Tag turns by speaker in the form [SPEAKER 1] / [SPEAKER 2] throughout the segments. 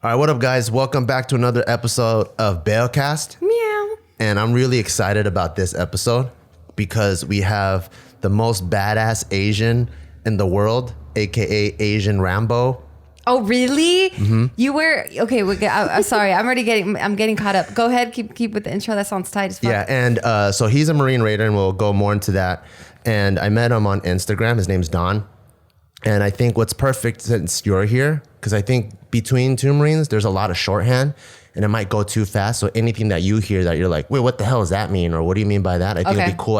[SPEAKER 1] All right, what up, guys? Welcome back to another episode of BeawCast.
[SPEAKER 2] Meow.
[SPEAKER 1] And I'm really excited about this episode because we have the most badass Asian in the world, aka Asian Rambo.
[SPEAKER 2] Oh, really? Mm-hmm. You were okay. I'm sorry. I'm getting caught up. Go ahead. Keep with the intro. That sounds tight as fuck.
[SPEAKER 1] Yeah, and so he's a Marine Raider, and we'll go more into that. And I met him on Instagram. His name's Don. And I think what's perfect since you're here, because I think between two Marines, there's a lot of shorthand and it might go too fast. So anything that you hear that you're like, wait, what the hell does that mean? Or what do you mean by that? I think it'd be cool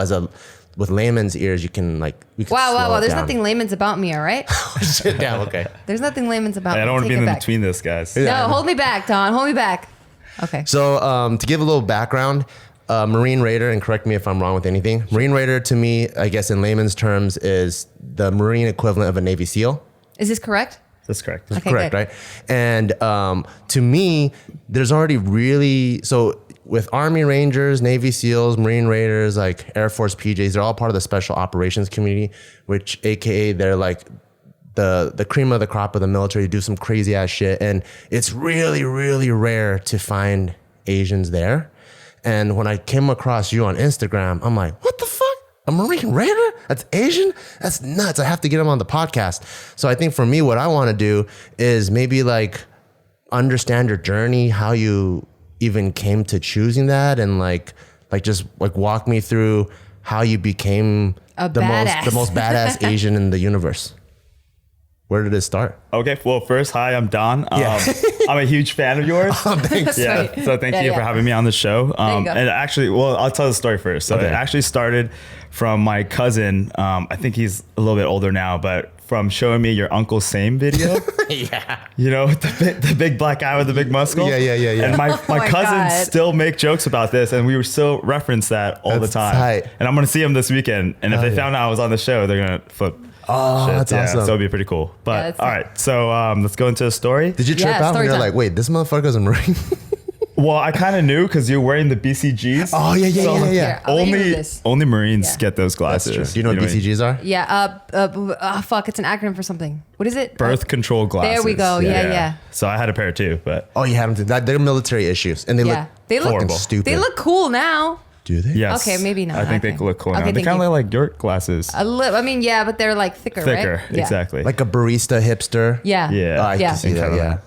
[SPEAKER 1] with layman's ears, you can like,
[SPEAKER 2] wow. There's nothing layman's about me, all right?
[SPEAKER 1] Sit down, okay.
[SPEAKER 2] There's nothing layman's about me.
[SPEAKER 3] I don't want to be in between this, guys.
[SPEAKER 2] No, hold me back, Don. Hold me back. Okay.
[SPEAKER 1] So to give a little background, Marine Raider, and correct me if I'm wrong with anything, Marine Raider to me, I guess in layman's terms, is the Marine equivalent of a Navy SEAL.
[SPEAKER 2] Is this correct?
[SPEAKER 3] That's correct.
[SPEAKER 1] That's
[SPEAKER 2] okay,
[SPEAKER 1] correct,
[SPEAKER 2] good.
[SPEAKER 1] Right? And to me, there's already really, so with Army Rangers, Navy SEALs, Marine Raiders, like Air Force PJs, they're all part of the special operations community, which AKA they're like the cream of the crop of the military, do some crazy ass shit. And it's really, really rare to find Asians there. And when I came across you on Instagram, I'm like, what the fuck? A Marine Raider? That's Asian? That's nuts. I have to get him on the podcast. So I think for me, what I want to do is maybe like understand your journey, how you even came to choosing that, and like just like walk me through how you became the most badass Asian in the universe. Where did it start?
[SPEAKER 3] Okay, well, first, hi, I'm Don. I'm a huge fan of yours.
[SPEAKER 1] Oh, thanks.
[SPEAKER 3] Yeah,
[SPEAKER 2] Right.
[SPEAKER 3] so thank you for having me on the show.
[SPEAKER 2] There you go.
[SPEAKER 3] And actually, well, I'll tell the story first. So
[SPEAKER 1] Okay.
[SPEAKER 3] It actually started from my cousin. I think he's a little bit older now, but from showing me your Uncle Same video.
[SPEAKER 1] Yeah.
[SPEAKER 3] You know, the big black guy with the big muscle.
[SPEAKER 1] Yeah.
[SPEAKER 3] And my
[SPEAKER 2] my
[SPEAKER 3] cousins
[SPEAKER 2] God.
[SPEAKER 3] still make jokes about this, and we would still reference that all
[SPEAKER 1] That's
[SPEAKER 3] the time.
[SPEAKER 1] tight.
[SPEAKER 3] And I'm going to see him this weekend. And if they
[SPEAKER 1] yeah.
[SPEAKER 3] found out I was on the show, they're going to flip.
[SPEAKER 1] Oh,
[SPEAKER 3] Shit.
[SPEAKER 1] that's
[SPEAKER 3] Yeah,
[SPEAKER 1] awesome.
[SPEAKER 3] so it'd be pretty cool. But
[SPEAKER 2] that's
[SPEAKER 3] all right, so let's go into the story.
[SPEAKER 1] Did you trip
[SPEAKER 2] Yeah,
[SPEAKER 1] out when
[SPEAKER 2] story
[SPEAKER 1] you're
[SPEAKER 2] time.
[SPEAKER 1] like, wait, this motherfucker's a Marine?
[SPEAKER 3] Well, I kind of knew because you're wearing the BCGs.
[SPEAKER 1] Oh, yeah.
[SPEAKER 2] Here, I'll let you do
[SPEAKER 3] Only
[SPEAKER 2] this.
[SPEAKER 3] Marines
[SPEAKER 2] Yeah.
[SPEAKER 3] get those glasses.
[SPEAKER 1] That's true. Do you know what
[SPEAKER 3] what I mean?
[SPEAKER 1] BCGs are?
[SPEAKER 2] Yeah. Fuck. It's an acronym for something. What is it?
[SPEAKER 3] Birth control glasses.
[SPEAKER 2] There we go. Yeah.
[SPEAKER 3] So I had a pair too, but
[SPEAKER 1] Oh, you had them. They're military issues, and they
[SPEAKER 2] Yeah.
[SPEAKER 1] look
[SPEAKER 2] They look
[SPEAKER 1] fucking
[SPEAKER 3] horrible.
[SPEAKER 1] stupid.
[SPEAKER 2] They look cool now.
[SPEAKER 1] Do they?
[SPEAKER 3] yes.
[SPEAKER 2] Okay, maybe not.
[SPEAKER 3] I think
[SPEAKER 2] Okay.
[SPEAKER 3] they look cool
[SPEAKER 2] Okay,
[SPEAKER 3] now. They
[SPEAKER 2] thank
[SPEAKER 3] kind of
[SPEAKER 2] you.
[SPEAKER 3] look like your glasses.
[SPEAKER 2] I mean, yeah, but they're like thicker,
[SPEAKER 3] Thicker,
[SPEAKER 2] right? Yeah.
[SPEAKER 3] exactly.
[SPEAKER 1] Like a barista hipster.
[SPEAKER 2] Yeah.
[SPEAKER 3] Yeah.
[SPEAKER 1] Oh, I
[SPEAKER 2] Yeah.
[SPEAKER 1] can see that.
[SPEAKER 3] Kinda.
[SPEAKER 1] Yeah.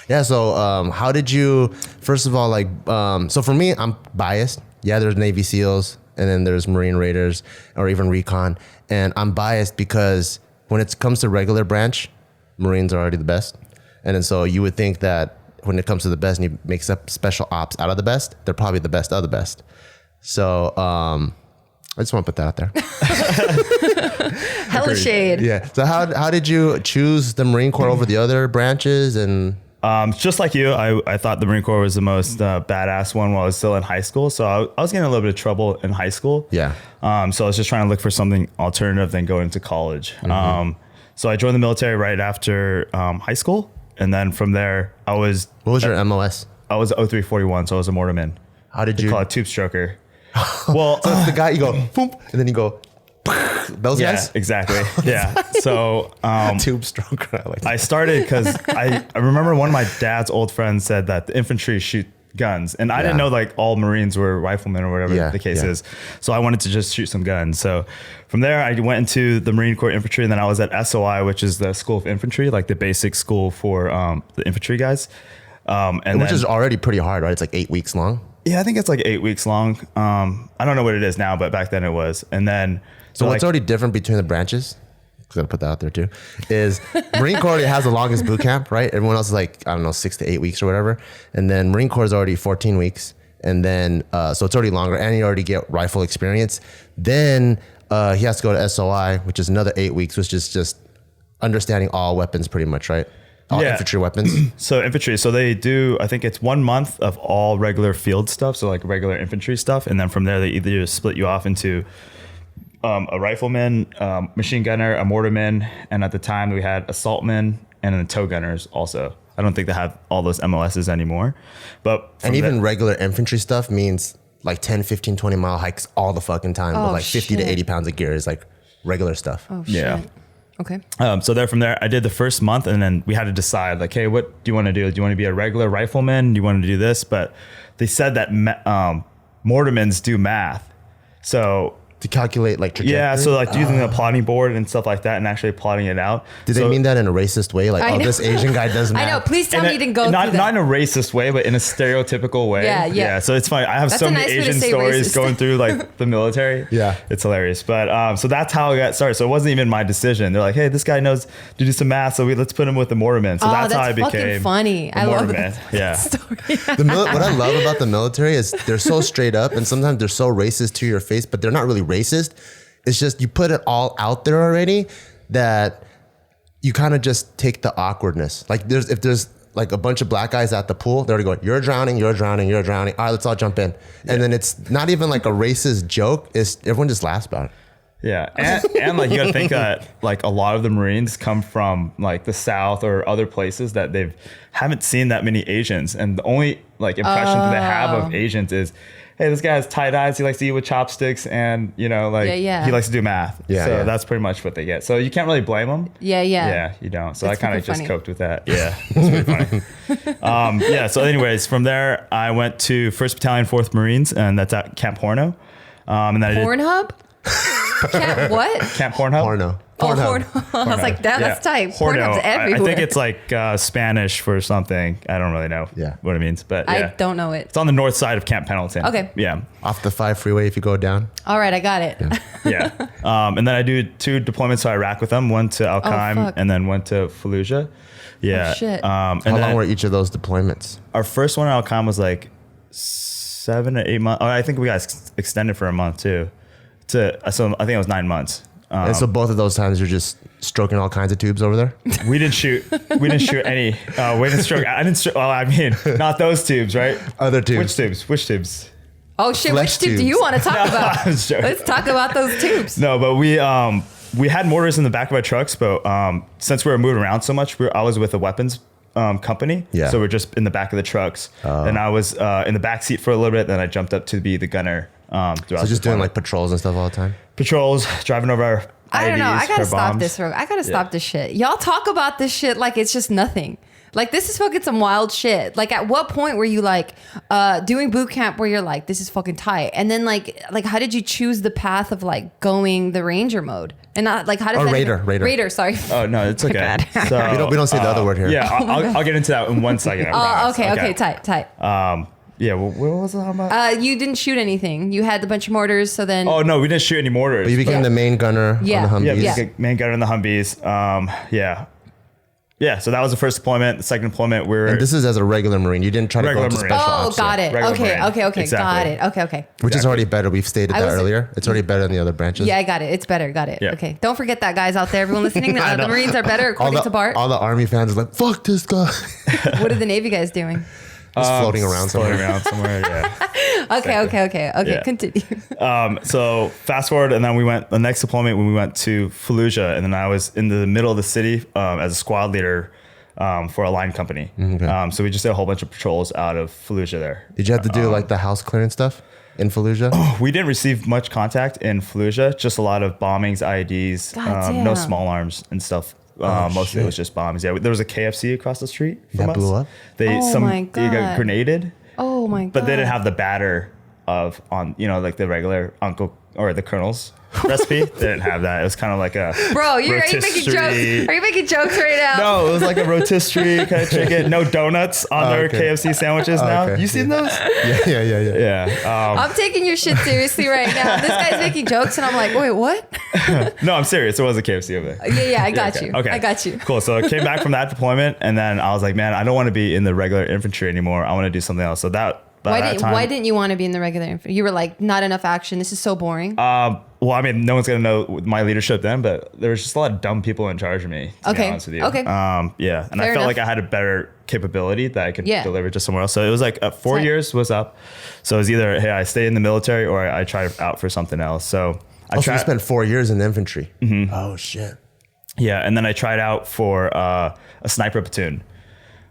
[SPEAKER 1] Yeah. So, how did you? First of all, like, so for me, I'm biased. Yeah, there's Navy SEALs, and then there's Marine Raiders, or even recon, and I'm biased because when it comes to regular branch, Marines are already the best, and then so you would think that when it comes to the best, and you make up special ops out of the best, they're probably the best of the best. So, I just want to put that out there.
[SPEAKER 2] Hella shade.
[SPEAKER 1] Yeah. So how did you choose the Marine Corps over the other branches? And
[SPEAKER 3] Just like you, I thought the Marine Corps was the most badass one while I was still in high school. So I was getting a little bit of trouble in high school.
[SPEAKER 1] Yeah.
[SPEAKER 3] So I was just trying to look for something alternative than going to college. So I joined the military right after high school. And then from there,
[SPEAKER 1] what was your MOS?
[SPEAKER 3] I was 0341, so I was a mortarman.
[SPEAKER 1] How did
[SPEAKER 3] They
[SPEAKER 1] you?
[SPEAKER 3] call it tube stroker. Well,
[SPEAKER 1] So it's the guy you go boom, and then you go. Those
[SPEAKER 3] yeah,
[SPEAKER 1] guys.
[SPEAKER 3] exactly. Yeah. So
[SPEAKER 1] Tube stroker. I like that.
[SPEAKER 3] I started because I remember one of my dad's old friends said that the infantry shoot guns, and I didn't know like all Marines were riflemen or whatever the case is. So I wanted to just shoot some guns. So from there, I went into the Marine Corps Infantry, and then I was at SOI, which is the School of Infantry, like the basic school for the infantry guys.
[SPEAKER 1] Which is already pretty hard, right? It's like 8 weeks long.
[SPEAKER 3] Yeah, I think it's like 8 weeks long. I don't know what it is now, but back then it was. And then
[SPEAKER 1] So what's already different between the branches? Because I put that out there too. Is Marine Corps already has the longest boot camp, right? Everyone else is like, I don't know, 6 to 8 weeks or whatever. And then Marine Corps is already 14 weeks. And then, so it's already longer, and you already get rifle experience. Then he has to go to SOI, which is another 8 weeks, which is just understanding all weapons pretty much, right? All infantry weapons.
[SPEAKER 3] So infantry, so they do, I think it's 1 month of all regular field stuff. So like regular infantry stuff. And then from there, they either just split you off into a rifleman, machine gunner, a mortarman. And at the time we had assaultmen and then tow gunners also. I don't think they have all those MOSs anymore, but
[SPEAKER 1] And even regular infantry stuff means like 10, 15, 20 mile hikes all the fucking time with like 50 to 80 pounds of gear is like regular stuff.
[SPEAKER 2] Oh, shit.
[SPEAKER 3] yeah.
[SPEAKER 2] Okay.
[SPEAKER 3] So there from there, I did the first month, and then we had to decide like, hey, what do you want to do? Do you want to be a regular rifleman? Do you want to do this? But they said that mortarmans do math. So
[SPEAKER 1] to calculate like trajectory?
[SPEAKER 3] Yeah, so like using a plotting board and stuff like that and actually plotting it out.
[SPEAKER 1] Did they mean that in a racist way? Like, oh, this Asian guy does math?
[SPEAKER 2] I know. Please tell me you didn't go through that.
[SPEAKER 3] Not in a racist way, but in a stereotypical way.
[SPEAKER 2] Yeah.
[SPEAKER 3] So it's funny. I have so many Asian stories going through like the military.
[SPEAKER 1] Yeah.
[SPEAKER 3] It's hilarious. But so that's how I got started. So it wasn't even my decision. They're like, hey, this guy knows to do some math, so let's put him with the mortarman. So that's how I became
[SPEAKER 2] funny. I love that story.
[SPEAKER 1] What I love about the military is they're so straight up, and sometimes they're so racist to your face, but they're not really racist. It's just you put it all out there already that you kind of just take the awkwardness. Like if there's like a bunch of black guys at the pool, they're already going, you're drowning, you're drowning, you're drowning. All right, let's all jump in. Yeah. And then it's not even like a racist joke. It's everyone just laughs about it.
[SPEAKER 3] Yeah. And like you gotta think that like a lot of the Marines come from like the South or other places that haven't seen that many Asians. And the only like impression that they have of Asians is, hey, this guy has tight eyes. He likes to eat with chopsticks, and he likes to do math. So that's pretty much what they get. So you can't really blame them. Yeah, you don't. So that's I kind of just coped with that. Yeah, it's pretty funny. So anyways, from there I went to 1st Battalion 4th Marines, and that's at Camp Horno. And then
[SPEAKER 2] Pornhub? Camp what?
[SPEAKER 3] Camp Horno.
[SPEAKER 1] Horno.
[SPEAKER 2] Horno. I was like, that's tight. Pornhub's everywhere.
[SPEAKER 3] I think it's like Spanish for something. I don't really know what it means, but
[SPEAKER 2] I don't know it.
[SPEAKER 3] It's on the north side of Camp Pendleton.
[SPEAKER 2] Okay.
[SPEAKER 3] Yeah.
[SPEAKER 1] Off the 5 freeway if you go down.
[SPEAKER 2] All right, I got it.
[SPEAKER 3] Yeah. And then I do 2 deployments to Iraq with them, one to Al Qaim and then one to Fallujah. Yeah.
[SPEAKER 2] Oh, shit.
[SPEAKER 1] How long were each of those deployments?
[SPEAKER 3] Our first one at Al Qaim was like 7 to 8 months. Oh, I think we got extended for a month too. So I think it was 9 months.
[SPEAKER 1] And so both of those times you're just stroking all kinds of tubes over there?
[SPEAKER 3] We didn't shoot any. We didn't stroke. I didn't. Well, I mean, not those tubes, right?
[SPEAKER 1] Other tubes.
[SPEAKER 3] Which tubes?
[SPEAKER 2] Oh shit! Which tube do you want to talk about? Let's talk about those tubes.
[SPEAKER 3] No, but we had mortars in the back of our trucks, but since we were moving around so much, I was with a weapons company. Yeah. So we're just in the back of the trucks, and I was in the back seat for a little bit. Then I jumped up to be the gunner. So
[SPEAKER 1] just doing like patrols and stuff all the time?
[SPEAKER 3] Patrols, driving over our IEDs,
[SPEAKER 2] I don't know. I gotta stop
[SPEAKER 3] bombs.
[SPEAKER 2] this. I gotta stop this shit. Y'all talk about this shit like it's just nothing. Like this is fucking some wild shit. Like at what point were you like doing boot camp where you're like, this is fucking tight? And then like how did you choose the path of like going the ranger mode? And not like how does Raider, sorry.
[SPEAKER 3] Oh no, it's okay. So,
[SPEAKER 1] we don't say the other word here.
[SPEAKER 3] Yeah, I'll get into that in 1 second.
[SPEAKER 2] Okay, tight.
[SPEAKER 3] Yeah, what was it about?
[SPEAKER 2] You didn't shoot anything. You had a bunch of mortars, so then...
[SPEAKER 3] Oh, no, we didn't shoot any mortars.
[SPEAKER 1] But you became the main gunner on the Humvees.
[SPEAKER 3] Yeah, main gunner in the Humvees. Yeah, so that was the first deployment. The second deployment,
[SPEAKER 1] And this is as a regular Marine. You didn't try to go into special ops.
[SPEAKER 2] Oh, got it. Okay.
[SPEAKER 3] Exactly.
[SPEAKER 2] Got it. Okay.
[SPEAKER 1] Which is already better. We've stated that earlier. It's already better than the other branches.
[SPEAKER 2] Yeah, I got it. It's better. Got it.
[SPEAKER 3] Yeah.
[SPEAKER 2] Okay. Don't forget that, guys out there. Everyone listening, the Marines are better according to Bart.
[SPEAKER 1] All the Army fans are like, fuck this guy.
[SPEAKER 2] What are the Navy guys doing?
[SPEAKER 1] Just floating around somewhere.
[SPEAKER 3] Yeah.
[SPEAKER 2] Okay. Yeah. Continue.
[SPEAKER 3] So fast forward, and then the next deployment when we went to Fallujah, and then I was in the middle of the city as a squad leader for a line company. Okay. So we just did a whole bunch of patrols out of Fallujah there.
[SPEAKER 1] Did you have to do like the house clearance stuff in Fallujah?
[SPEAKER 3] We didn't receive much contact in Fallujah, just a lot of bombings, IEDs, no small arms and stuff. Mostly it was just bombs. Yeah, there was a KFC across the street from us.
[SPEAKER 1] Blew up?
[SPEAKER 3] They got grenaded.
[SPEAKER 2] Oh my god!
[SPEAKER 3] But they didn't have the batter like the regular uncle or the colonel's recipe. They didn't have that. It was kind of like a
[SPEAKER 2] bro. Are you making jokes? Are you making jokes right now?
[SPEAKER 3] No, it was like a rotisserie kind of chicken. No donuts on their KFC sandwiches now.
[SPEAKER 1] Okay.
[SPEAKER 3] You seen those?
[SPEAKER 1] Yeah.
[SPEAKER 2] I'm taking your shit seriously right now. This guy's making jokes, and I'm like, wait, what?
[SPEAKER 3] No, I'm serious. There was a KFC over there.
[SPEAKER 2] Yeah, I got you.
[SPEAKER 3] Okay.
[SPEAKER 2] I got you.
[SPEAKER 3] Cool. So I came back from that deployment, and then I was like, man, I don't want to be in the regular infantry anymore. I want to do something else. So why didn't you want to be in the regular infantry? You were like, not enough action. This is so boring. Well, I mean, no one's gonna know my leadership then, but there was just a lot of dumb people in charge of me. To be honest with you.
[SPEAKER 2] Okay.
[SPEAKER 3] And
[SPEAKER 2] Fair
[SPEAKER 3] I felt like I had a better capability that I could deliver to somewhere else. So it was like 4 years was up. So it was either, hey, I stay in the military or I try out for something else. So
[SPEAKER 1] you spent 4 years in the infantry. Mm-hmm. Oh shit.
[SPEAKER 3] Yeah, and then I tried out for a sniper platoon.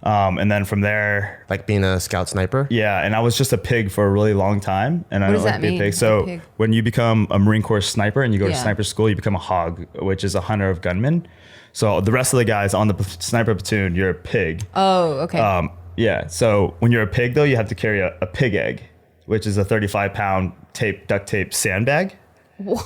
[SPEAKER 3] And then from there,
[SPEAKER 1] Like being a scout sniper.
[SPEAKER 3] yeah, and I was just a pig for a really long time, and I
[SPEAKER 2] What
[SPEAKER 3] don't
[SPEAKER 2] does
[SPEAKER 3] like
[SPEAKER 2] that
[SPEAKER 3] big
[SPEAKER 2] mean,
[SPEAKER 3] pigs.
[SPEAKER 2] a
[SPEAKER 3] So
[SPEAKER 2] pig?
[SPEAKER 3] when you become a Marine Corps sniper and you go to
[SPEAKER 2] Yeah.
[SPEAKER 3] sniper school, you become a hog, which is a hunter of gunmen. So the rest of the guys on the sniper platoon, you're a pig.
[SPEAKER 2] Oh, okay.
[SPEAKER 3] Yeah. So when you're a pig, though, you have to carry a pig egg, which is a 35-pound duct tape sandbag.
[SPEAKER 2] What?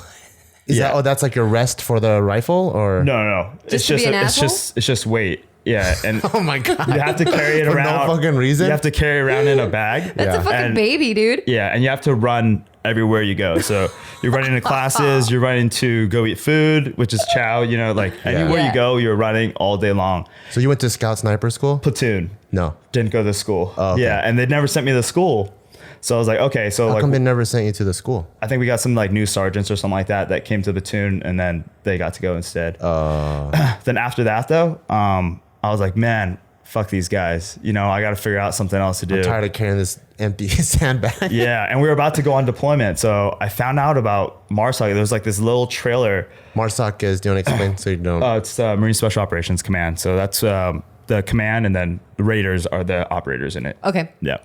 [SPEAKER 1] Is
[SPEAKER 3] Yeah.
[SPEAKER 1] that, oh, that's like your rest for the rifle or?
[SPEAKER 3] No.
[SPEAKER 2] Just to be an asshole?
[SPEAKER 3] It's just weight. Yeah, and
[SPEAKER 1] Oh my God.
[SPEAKER 3] you have to carry it
[SPEAKER 1] For
[SPEAKER 3] around.
[SPEAKER 1] no fucking reason?
[SPEAKER 3] You have to carry it around in a bag.
[SPEAKER 2] That's
[SPEAKER 1] Yeah.
[SPEAKER 2] a fucking
[SPEAKER 3] And-
[SPEAKER 2] baby, dude.
[SPEAKER 3] Yeah, and you have to run everywhere you go. So you're running to classes, you're running to go eat food, which is chow. You know, like anywhere
[SPEAKER 2] Yeah.
[SPEAKER 3] you go, you're running all day long.
[SPEAKER 1] So you went to scout sniper school?
[SPEAKER 3] Platoon.
[SPEAKER 1] No.
[SPEAKER 3] Didn't go to school.
[SPEAKER 1] Oh, okay.
[SPEAKER 3] Yeah, and they never sent me to school. So I was like, okay, so
[SPEAKER 1] How
[SPEAKER 3] like
[SPEAKER 1] come they never sent you to the school?
[SPEAKER 3] I think we got some like new sergeants or something like that came to the platoon, and then they got to go instead. Then after that though, I was like, man, fuck these guys. You know, I got to figure out something else to do.
[SPEAKER 1] I'm tired of carrying this empty sandbag.
[SPEAKER 3] Yeah, and we were about to go on deployment, so I found out about MARSOC. There was like this little trailer.
[SPEAKER 1] MARSOC is, do you want to explain so you don't?
[SPEAKER 3] It's Marine Special Operations Command. So that's the command, and then the raiders are the operators in it.
[SPEAKER 2] Okay.
[SPEAKER 3] Yeah.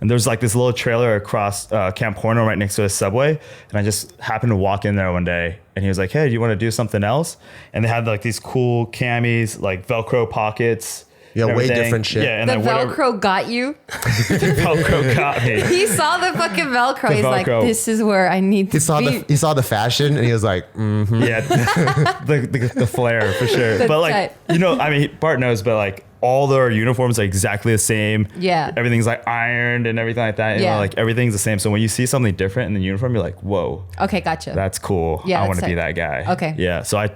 [SPEAKER 3] And there's like this little trailer across Camp Horno right next to a subway. And I just happened to walk in there one day, and he was like, hey, do you want to do something else? And they had like these cool camis, like Velcro pockets.
[SPEAKER 1] Yeah,
[SPEAKER 3] and
[SPEAKER 1] way
[SPEAKER 3] everything.
[SPEAKER 1] different shit.
[SPEAKER 3] Yeah, and
[SPEAKER 2] The
[SPEAKER 3] then whatever-
[SPEAKER 2] Velcro got you.
[SPEAKER 3] the Velcro got me.
[SPEAKER 2] He saw the fucking Velcro.
[SPEAKER 3] The
[SPEAKER 2] He's like,
[SPEAKER 3] Velcro.
[SPEAKER 2] this is where I need to be.
[SPEAKER 1] He saw the fashion and he was like,
[SPEAKER 3] Yeah, the flare for sure.
[SPEAKER 2] That's
[SPEAKER 3] But like,
[SPEAKER 2] tight.
[SPEAKER 3] you know, I mean, Bart knows, but like all their uniforms are exactly the same.
[SPEAKER 2] Yeah.
[SPEAKER 3] Everything's like ironed and everything like that. You
[SPEAKER 2] Yeah.
[SPEAKER 3] know, like everything's the same. So when you see something different in the uniform, you're like, whoa,
[SPEAKER 2] Okay, gotcha.
[SPEAKER 3] that's cool.
[SPEAKER 2] Yeah,
[SPEAKER 3] I
[SPEAKER 2] that's
[SPEAKER 3] want to be
[SPEAKER 2] tight.
[SPEAKER 3] that guy.
[SPEAKER 2] Okay.
[SPEAKER 3] Yeah. So I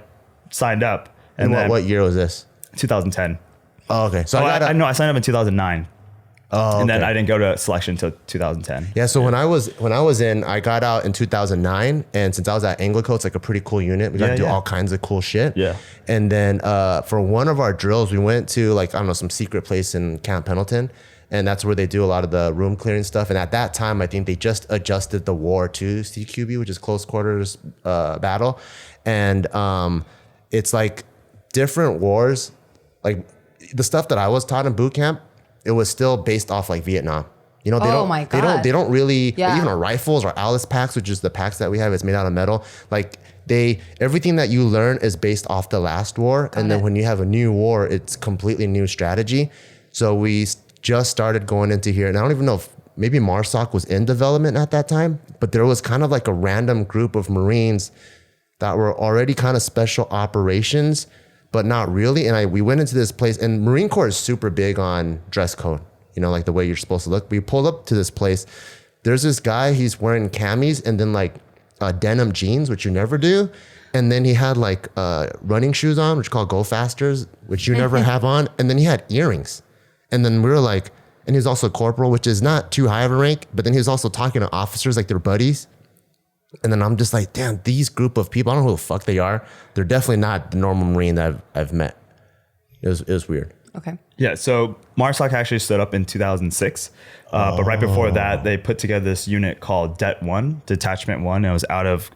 [SPEAKER 3] signed up. And
[SPEAKER 1] and
[SPEAKER 3] then
[SPEAKER 1] what year was this?
[SPEAKER 3] 2010.
[SPEAKER 1] Oh, okay. So
[SPEAKER 3] Oh,
[SPEAKER 1] I got
[SPEAKER 3] I know I signed up in 2009.
[SPEAKER 1] Oh,
[SPEAKER 3] And then
[SPEAKER 1] okay.
[SPEAKER 3] I didn't go to selection until 2010.
[SPEAKER 1] Yeah, so when I was in, I got out in 2009, and since I was at Anglico, it's like a pretty cool unit. We got to do all kinds of cool shit.
[SPEAKER 3] Yeah.
[SPEAKER 1] And then for one of our drills, we went to like, I don't know, some secret place in Camp Pendleton, and that's where they do a lot of the room clearing stuff. And at that time, I think they just adjusted the war to CQB, which is close quarters battle, and it's like different wars, like the stuff that I was taught in boot camp. It was still based off like Vietnam. You know,
[SPEAKER 2] Oh my God.
[SPEAKER 1] they don't really,
[SPEAKER 2] Yeah.
[SPEAKER 1] even our rifles or Alice packs, which is the packs that we have, it's made out of metal. Like everything that you learn is based off the last war. And then
[SPEAKER 2] it.
[SPEAKER 1] when you have a new war, it's completely new strategy. So we just started going into here, and I don't even know if maybe MARSOC was in development at that time, but there was kind of like a random group of Marines that were already kind of special operations, but not really. And we went into this place, and Marine Corps is super big on dress code, you know, like the way you're supposed to look. We pulled up to this place. There's this guy, he's wearing camis and then like denim jeans, which you never do. And then he had like running shoes on, which are called Go Fasters, which you never have on. And then he had earrings. And then we were like, and he was also a corporal, which is not too high of a rank, but then he was also talking to officers like their buddies. And then I'm just like, damn, these group of people, I don't know who the fuck they are. They're definitely not the normal Marine that I've met. It was weird.
[SPEAKER 2] Okay.
[SPEAKER 3] Yeah, so MARSOC actually stood up in 2006. But right before that, they put together this unit called Det 1, Detachment 1. It was out of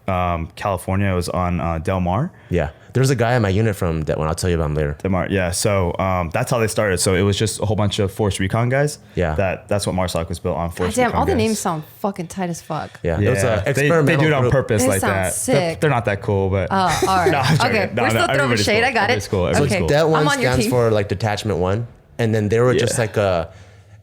[SPEAKER 3] California. It was on Del Mar.
[SPEAKER 1] Yeah. There's a guy in my unit from that one. I'll tell you about him later.
[SPEAKER 3] Del Mar, yeah. So that's how they started. So it was just a whole bunch of Force Recon guys.
[SPEAKER 1] Yeah.
[SPEAKER 3] That's what MARSOC was built on, Force
[SPEAKER 2] Damn,
[SPEAKER 3] Recon
[SPEAKER 2] all the
[SPEAKER 3] guys.
[SPEAKER 2] names sound fucking tight as fuck.
[SPEAKER 1] Yeah.
[SPEAKER 3] Yeah,
[SPEAKER 1] It was an
[SPEAKER 3] they
[SPEAKER 1] experimental
[SPEAKER 3] do it on
[SPEAKER 1] group.
[SPEAKER 3] purpose
[SPEAKER 2] It
[SPEAKER 3] like
[SPEAKER 2] sounds
[SPEAKER 3] that.
[SPEAKER 2] sick.
[SPEAKER 3] They're not that cool, but
[SPEAKER 2] Oh, all right.
[SPEAKER 3] No, I'm joking.
[SPEAKER 2] Okay,
[SPEAKER 3] No,
[SPEAKER 2] we're still throwing
[SPEAKER 3] everybody's
[SPEAKER 2] shade.
[SPEAKER 3] cool.
[SPEAKER 2] I got
[SPEAKER 3] Everybody's
[SPEAKER 2] it.
[SPEAKER 3] cool. Everybody's
[SPEAKER 2] Okay.
[SPEAKER 3] cool.
[SPEAKER 1] That one
[SPEAKER 2] I'm on your
[SPEAKER 1] stands
[SPEAKER 2] team.
[SPEAKER 1] for like Detachment 1. And then they were just like a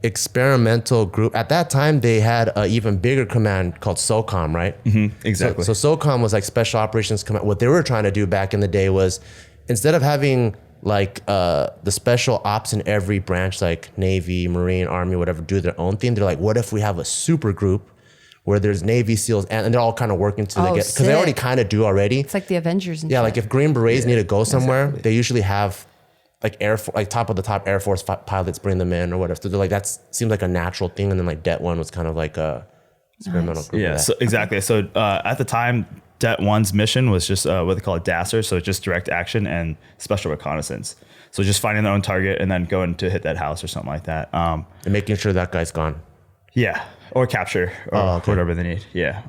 [SPEAKER 1] experimental group. At that time, they had an even bigger command called SOCOM, right?
[SPEAKER 3] Exactly.
[SPEAKER 1] So SOCOM was like Special Operations Command. What they were trying to do back in the day was, instead of having like the special ops in every branch, like Navy, Marine, Army, whatever, do their own thing, they're like, what if we have a super group where there's Navy SEALs and they're all kind of working together, because they already
[SPEAKER 2] sick.
[SPEAKER 1] kind of do already.
[SPEAKER 2] It's like the Avengers and
[SPEAKER 1] Yeah,
[SPEAKER 2] shit.
[SPEAKER 1] like if Green Berets need to go somewhere, they usually have like top of the top Air Force pilots bring them in or whatever. So they're like, that seems like a natural thing. And then like Det 1 was kind of like a experimental group.
[SPEAKER 3] Yeah,
[SPEAKER 1] of that.
[SPEAKER 3] so exactly. So at the time, Det 1's mission was just what they call a DASSER, so just direct action and special reconnaissance. So just finding their own target and then going to hit that house or something like that.
[SPEAKER 1] And making sure that guy's gone.
[SPEAKER 3] Yeah, or capture or whatever they need. Yeah,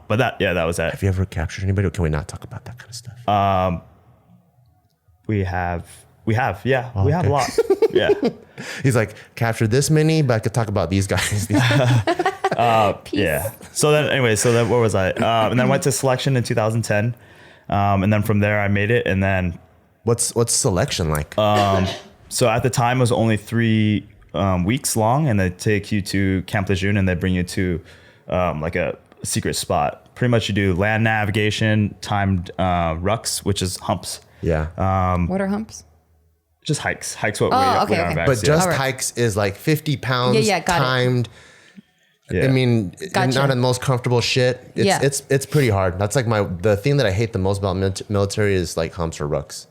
[SPEAKER 3] but that was that.
[SPEAKER 1] Have you ever captured anybody, or can we not talk about that kind of stuff?
[SPEAKER 3] We have, yeah, we have
[SPEAKER 1] okay.
[SPEAKER 3] a lot. Yeah.
[SPEAKER 1] He's like, captured this many, but I could talk about these guys.
[SPEAKER 3] Yeah. So then where was I? And then I went to selection in 2010. And then from there I made it. And then
[SPEAKER 1] What's selection like?
[SPEAKER 3] so at the time it was only 3 weeks long, and they take you to Camp Lejeune and they bring you to like a secret spot. Pretty much you do land navigation, timed rucks, which is humps.
[SPEAKER 1] Yeah.
[SPEAKER 2] What are humps?
[SPEAKER 3] Just hikes. What
[SPEAKER 2] okay.
[SPEAKER 3] our backs
[SPEAKER 1] But
[SPEAKER 3] do.
[SPEAKER 1] just
[SPEAKER 2] All right.
[SPEAKER 1] hikes is like 50 pounds
[SPEAKER 2] Yeah, got it.
[SPEAKER 1] timed.
[SPEAKER 3] Yeah.
[SPEAKER 1] I mean,
[SPEAKER 2] Gotcha.
[SPEAKER 1] not in the most comfortable shit. It's pretty hard. That's like the thing that I hate the most about military is like humps or rooks.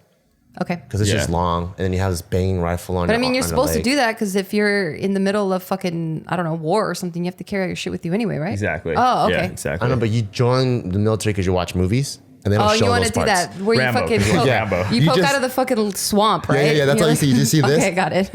[SPEAKER 2] Okay.
[SPEAKER 1] Because it's just long, and then you have this banging rifle on.
[SPEAKER 2] But I mean,
[SPEAKER 1] on
[SPEAKER 2] you're
[SPEAKER 1] your
[SPEAKER 2] supposed to
[SPEAKER 1] leg.
[SPEAKER 2] do that because if you're in the middle of fucking, I don't know, war or something, you have to carry all your shit with you anyway, right?
[SPEAKER 3] Exactly.
[SPEAKER 2] Oh, okay.
[SPEAKER 3] Yeah, exactly.
[SPEAKER 1] I know, but you join the military because you watch movies, and they don't
[SPEAKER 2] Oh,
[SPEAKER 1] show
[SPEAKER 2] you want
[SPEAKER 1] those
[SPEAKER 2] to do
[SPEAKER 1] parts.
[SPEAKER 2] that where
[SPEAKER 3] Rambo,
[SPEAKER 2] you fucking poke,
[SPEAKER 3] Rambo.
[SPEAKER 2] you
[SPEAKER 1] You
[SPEAKER 2] poke
[SPEAKER 1] just-
[SPEAKER 2] out of the fucking swamp, right?
[SPEAKER 1] yeah, that's
[SPEAKER 2] You're
[SPEAKER 1] all you see. You just see this?
[SPEAKER 2] Okay, got it.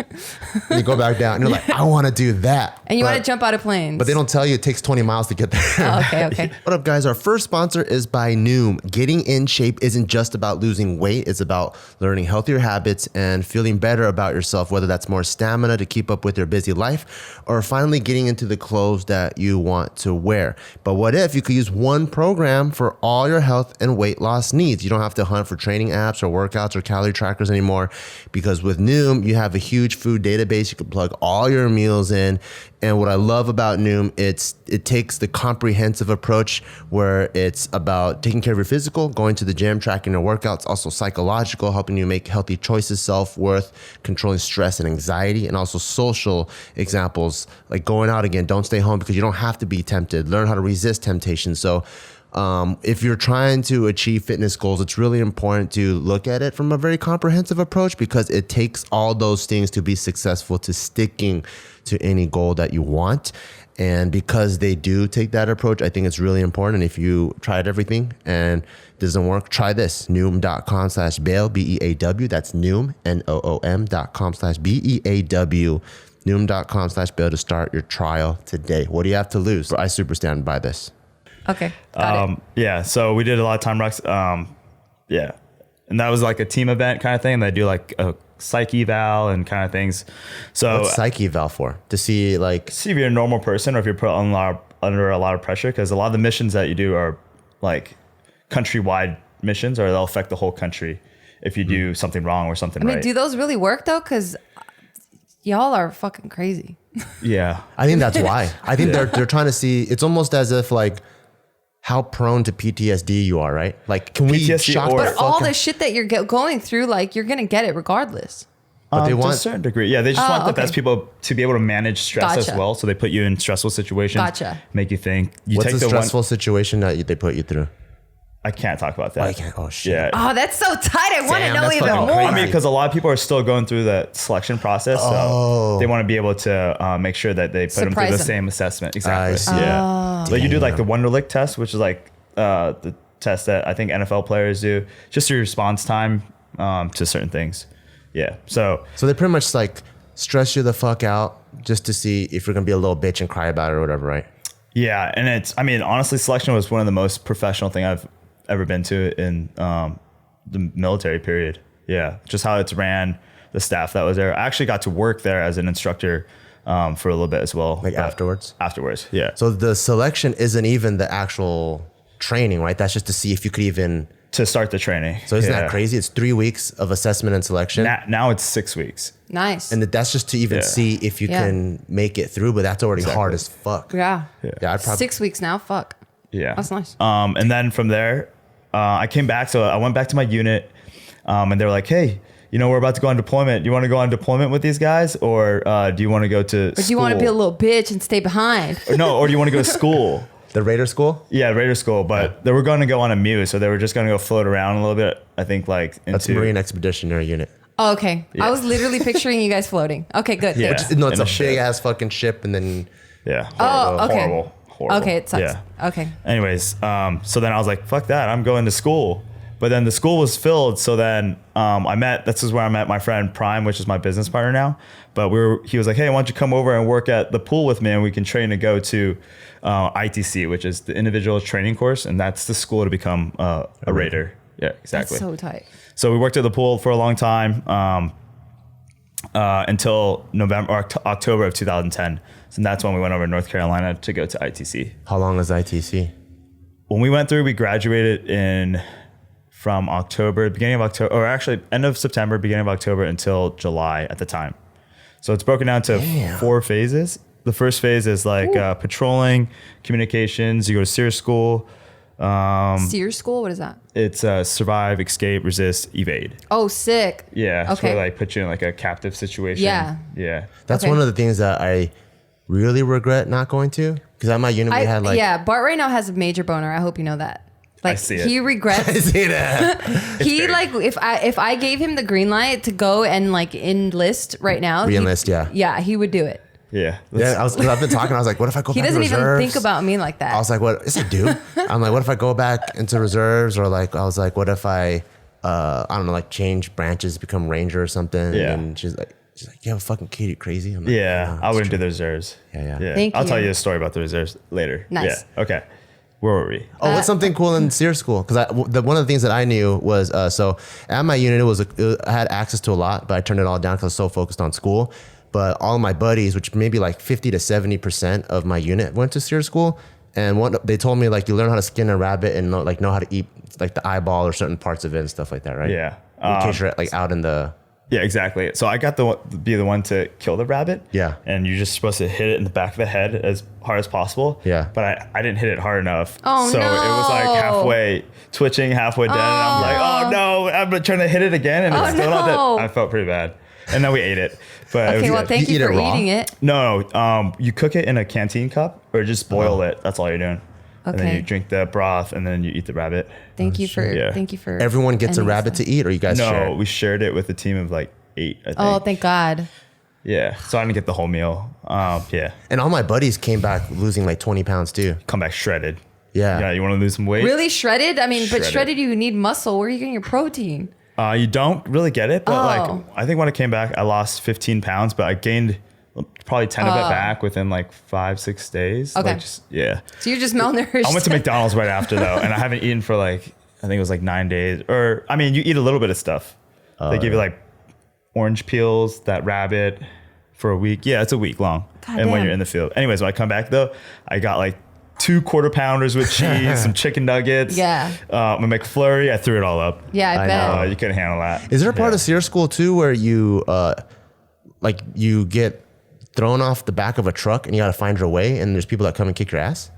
[SPEAKER 1] And you go back down, and you're like, I want to do that.
[SPEAKER 2] And you want to
[SPEAKER 1] But-
[SPEAKER 2] jump out of planes.
[SPEAKER 1] But they don't tell you it takes 20 miles to get there.
[SPEAKER 2] Oh, okay.
[SPEAKER 1] What up, guys? Our first sponsor is by Noom. Getting in shape isn't just about losing weight. It's about learning healthier habits and feeling better about yourself, whether that's more stamina to keep up with your busy life or finally getting into the clothes that you want to wear. But what if you could use one program for all your health and weight loss needs? You don't have to hunt for training apps or workouts or calorie trackers anymore, because with Noom, you have a huge food database. You can plug all your meals in. And what I love about Noom, it takes the comprehensive approach where it's about taking care of your physical, going to the gym, tracking your workouts, also psychological, helping you make healthy choices, self-worth, controlling stress and anxiety, and also social examples like going out again, don't stay home because you don't have to be tempted, learn how to resist temptation. So if you're trying to achieve fitness goals, it's really important to look at it from a very comprehensive approach, because it takes all those things to be successful to sticking to any goal that you want. And because they do take that approach, I think it's really important. And if you tried everything and it doesn't work, try this. Noom.com/Beaw, B-E-A-W. That's Noom, Noom.com/BEAW. Noom.com/Beaw to start your trial today. What do you have to lose? I super stand by this.
[SPEAKER 2] Okay, got it.
[SPEAKER 3] Yeah, so we did a lot of time rucks. Yeah, and that was like a team event kind of thing. They do like a psych eval and kind of things. So
[SPEAKER 1] What's psyche eval for? To see like...
[SPEAKER 3] see if you're a normal person or if you're put under a lot of pressure, because a lot of the missions that you do are like countrywide missions, or they'll affect the whole country if you do something wrong or something
[SPEAKER 2] I mean,
[SPEAKER 3] right.
[SPEAKER 2] do those really work though? Because y'all are fucking crazy.
[SPEAKER 3] Yeah.
[SPEAKER 1] I think that's why. I think they're trying to see... It's almost as if like how prone to PTSD you are, right? Like, can we
[SPEAKER 3] PTSD
[SPEAKER 1] shock
[SPEAKER 3] or-
[SPEAKER 1] the
[SPEAKER 2] But
[SPEAKER 1] fuck
[SPEAKER 2] all
[SPEAKER 1] out-
[SPEAKER 2] the shit that you're going through, like you're gonna get it regardless.
[SPEAKER 1] But they
[SPEAKER 3] To a
[SPEAKER 1] want...
[SPEAKER 3] certain degree. Yeah, they just want the
[SPEAKER 2] okay.
[SPEAKER 3] best people to be able to manage stress as
[SPEAKER 2] Gotcha.
[SPEAKER 3] well. So they put you in stressful situations.
[SPEAKER 2] Gotcha.
[SPEAKER 3] Make you think. You
[SPEAKER 1] What's
[SPEAKER 3] take
[SPEAKER 1] the
[SPEAKER 3] the
[SPEAKER 1] stressful situation that they put you through?
[SPEAKER 3] I can't talk about that.
[SPEAKER 1] Oh, you can't? Oh, shit.
[SPEAKER 3] Yeah.
[SPEAKER 2] Oh, that's so tight. I want to
[SPEAKER 1] Damn,
[SPEAKER 2] know
[SPEAKER 1] that's
[SPEAKER 2] even
[SPEAKER 1] fucking
[SPEAKER 2] more.
[SPEAKER 1] crazy.
[SPEAKER 3] I mean, because a lot of people are still going through the selection process, so they want to be able to make sure that they put them through
[SPEAKER 2] Surprise
[SPEAKER 3] the
[SPEAKER 2] them.
[SPEAKER 3] same assessment.
[SPEAKER 1] I
[SPEAKER 3] Exactly.
[SPEAKER 1] see.
[SPEAKER 3] Yeah. Like you do like the Wonderlic Test, which is like the test that I think NFL players do, just your response time to certain things. Yeah. So
[SPEAKER 1] So they pretty much like stress you the fuck out just to see if you're gonna be a little bitch and cry about it or whatever, right?
[SPEAKER 3] yeah, and I mean, honestly, selection was one of the most professional thing I've ever been to in the military period. Yeah, just how it's ran, the staff that was there. I actually got to work there as an instructor for a little bit as well.
[SPEAKER 1] Like
[SPEAKER 3] but
[SPEAKER 1] afterwards?
[SPEAKER 3] Afterwards, yeah.
[SPEAKER 1] So the selection isn't even the actual training, right? That's just to see if you could even...
[SPEAKER 3] To start the training.
[SPEAKER 1] So isn't
[SPEAKER 3] Yeah.
[SPEAKER 1] that crazy? It's 3 weeks of assessment and selection.
[SPEAKER 3] Now it's 6 weeks.
[SPEAKER 2] Nice.
[SPEAKER 1] And that's just to even
[SPEAKER 3] Yeah.
[SPEAKER 1] see if you
[SPEAKER 2] Yeah.
[SPEAKER 1] can make it through, but that's already hard as fuck.
[SPEAKER 2] yeah.
[SPEAKER 1] Yeah, I'd probably...
[SPEAKER 2] 6 weeks now. Fuck.
[SPEAKER 3] Yeah.
[SPEAKER 2] That's nice.
[SPEAKER 3] And then from there, I came back. So I went back to my unit and they were like, hey, we're about to go on deployment. Do you want to go on deployment with these guys? Or do you want to go to
[SPEAKER 2] Or do you want to be a little bitch and stay behind?
[SPEAKER 3] Or do you want to go to school?
[SPEAKER 1] The Raider school?
[SPEAKER 3] Yeah, Raider school. But they were going to go on a Mew. So they were just going to go float around a little bit. I think like into...
[SPEAKER 1] That's Marine Expeditionary Unit.
[SPEAKER 2] Oh, okay.
[SPEAKER 3] Yeah.
[SPEAKER 2] I was literally picturing you guys floating. Okay, good.
[SPEAKER 3] Yeah.
[SPEAKER 2] Thanks.
[SPEAKER 1] No, it's
[SPEAKER 3] In
[SPEAKER 1] a
[SPEAKER 3] a ship.
[SPEAKER 1] big ass fucking ship, and then...
[SPEAKER 3] Yeah.
[SPEAKER 2] Oh, okay.
[SPEAKER 3] Horrible.
[SPEAKER 2] Okay, it sucks.
[SPEAKER 3] Yeah.
[SPEAKER 2] Okay.
[SPEAKER 3] Anyways, so then I was like, fuck that. I'm going to school. But then the school was filled. So then this is where I met my friend Prime, which is my business partner now. But he was like, hey, why don't you come over and work at the pool with me and we can train to go to ITC, which is the individual training course. And that's the school to become a Raider. Yeah, exactly.
[SPEAKER 2] That's so tight.
[SPEAKER 3] So we worked at the pool for a long time. until November or October of 2010. So that's when we went over to North Carolina to go to ITC.
[SPEAKER 1] How long is ITC?
[SPEAKER 3] When we went through, we graduated from October, beginning of October, or actually end of September, beginning of October until July at the time. So it's broken down to 4 phases. The first phase is like patrolling, communications. You go to SEER school.
[SPEAKER 2] SEER school? What is that?
[SPEAKER 3] It's survive, escape, resist, evade.
[SPEAKER 2] Oh, sick.
[SPEAKER 3] Yeah.
[SPEAKER 2] Okay.
[SPEAKER 3] So they like put you in like a captive situation.
[SPEAKER 2] Yeah.
[SPEAKER 3] Yeah.
[SPEAKER 1] That's
[SPEAKER 2] Okay.
[SPEAKER 1] one of the things that I really regret not going to. Because at my unit, we had like...
[SPEAKER 2] Yeah, Bart right now has a major boner. I hope you know that. Like,
[SPEAKER 3] I see it.
[SPEAKER 2] He regrets.
[SPEAKER 1] I see that.
[SPEAKER 2] He like if I gave him the green light to go and like enlist right now.
[SPEAKER 1] Re-enlist,
[SPEAKER 2] Yeah, he would do it.
[SPEAKER 3] Yeah.
[SPEAKER 1] Yeah, I've been talking. I was like, what if I go
[SPEAKER 2] He
[SPEAKER 1] back to
[SPEAKER 2] doesn't even
[SPEAKER 1] reserves?
[SPEAKER 2] think about me like that.
[SPEAKER 1] I was like, what? Yes, I do. I'm like, what if I go back into reserves? Or like, I was like, what if I don't know, like change branches, become ranger or something?
[SPEAKER 3] Yeah.
[SPEAKER 1] And she's like, you have a fucking kid, you crazy? I'm like,
[SPEAKER 3] Yeah.
[SPEAKER 1] "No,
[SPEAKER 3] I
[SPEAKER 1] it's
[SPEAKER 3] wouldn't
[SPEAKER 1] true."
[SPEAKER 3] do the reserves.
[SPEAKER 1] Yeah.
[SPEAKER 2] Thank
[SPEAKER 3] I'll
[SPEAKER 2] you.
[SPEAKER 3] tell you a story about the reserves later.
[SPEAKER 2] Nice.
[SPEAKER 3] Yeah. Okay. Where were we?
[SPEAKER 1] Oh, what's something cool in SEER school? Because one of the things that I knew was, so at my unit, I had access to a lot, but I turned it all down because I was so focused on school. But all of my buddies, which maybe like 50 to 70% of my unit went to SEER school. And they told me like, you learn how to skin a rabbit and know how to eat like the eyeball or certain parts of it and stuff like that, right?
[SPEAKER 3] Yeah.
[SPEAKER 1] In case you're like out in the...
[SPEAKER 3] Yeah, exactly. So I got to be the one to kill the rabbit.
[SPEAKER 1] Yeah.
[SPEAKER 3] And you're just supposed to hit it in the back of the head as hard as possible.
[SPEAKER 1] Yeah.
[SPEAKER 3] But I didn't hit it hard enough.
[SPEAKER 2] Oh,
[SPEAKER 3] so
[SPEAKER 2] no.
[SPEAKER 3] it was like halfway twitching, halfway dead. And I'm like, oh no, I'm trying to hit it again. And it's still not
[SPEAKER 2] no.
[SPEAKER 3] that. I felt pretty bad. And then we ate it. But it
[SPEAKER 2] Okay,
[SPEAKER 3] was
[SPEAKER 2] well,
[SPEAKER 3] good.
[SPEAKER 2] thank
[SPEAKER 1] You
[SPEAKER 2] you
[SPEAKER 1] eat
[SPEAKER 2] for
[SPEAKER 1] it raw?
[SPEAKER 2] eating it.
[SPEAKER 3] No, you cook it in a canteen cup or just boil it. That's all you're doing. And then
[SPEAKER 2] Okay.
[SPEAKER 3] you drink the broth and then you eat the rabbit.
[SPEAKER 2] Thank you for.
[SPEAKER 3] Yeah.
[SPEAKER 2] Thank you for.
[SPEAKER 1] Everyone gets a
[SPEAKER 2] ending
[SPEAKER 1] rabbit
[SPEAKER 2] this.
[SPEAKER 1] to eat, or you guys share
[SPEAKER 3] No,
[SPEAKER 1] it?
[SPEAKER 3] we shared it with a team of like 8, I think.
[SPEAKER 2] Oh, thank God.
[SPEAKER 3] Yeah. So I didn't get the whole meal. Yeah.
[SPEAKER 1] And all my buddies came back losing like 20 pounds too.
[SPEAKER 3] Come back shredded.
[SPEAKER 1] Yeah.
[SPEAKER 3] Yeah. You want to lose some weight?
[SPEAKER 2] Really shredded? I mean, but
[SPEAKER 3] Shredded.
[SPEAKER 2] shredded, you need muscle. Where are you getting your protein?
[SPEAKER 3] You don't really get it, but
[SPEAKER 2] Oh.
[SPEAKER 3] like I think when I came back, I lost 15 pounds, but I gained probably 10 of it back within like 5-6 days.
[SPEAKER 2] Okay.
[SPEAKER 3] Like yeah.
[SPEAKER 2] So you're just malnourished.
[SPEAKER 3] I went to McDonald's right after though, and I haven't eaten for like I think it was like 9 days. Or I mean, you eat a little bit of stuff. They give you like orange peels, that rabbit for a week. Yeah, it's a week long.
[SPEAKER 2] God
[SPEAKER 3] and when
[SPEAKER 2] damn.
[SPEAKER 3] you're in the field. Anyways, when I come back though, I got like 2 quarter pounders with cheese, some chicken nuggets.
[SPEAKER 2] Yeah.
[SPEAKER 3] My McFlurry. I threw it all up.
[SPEAKER 2] Yeah, I bet.
[SPEAKER 3] You couldn't handle that.
[SPEAKER 1] Is there a part
[SPEAKER 3] Yeah.
[SPEAKER 1] of SEER school too where you like you get thrown off the back of a truck and you got to find your way and there's people that come and kick your ass?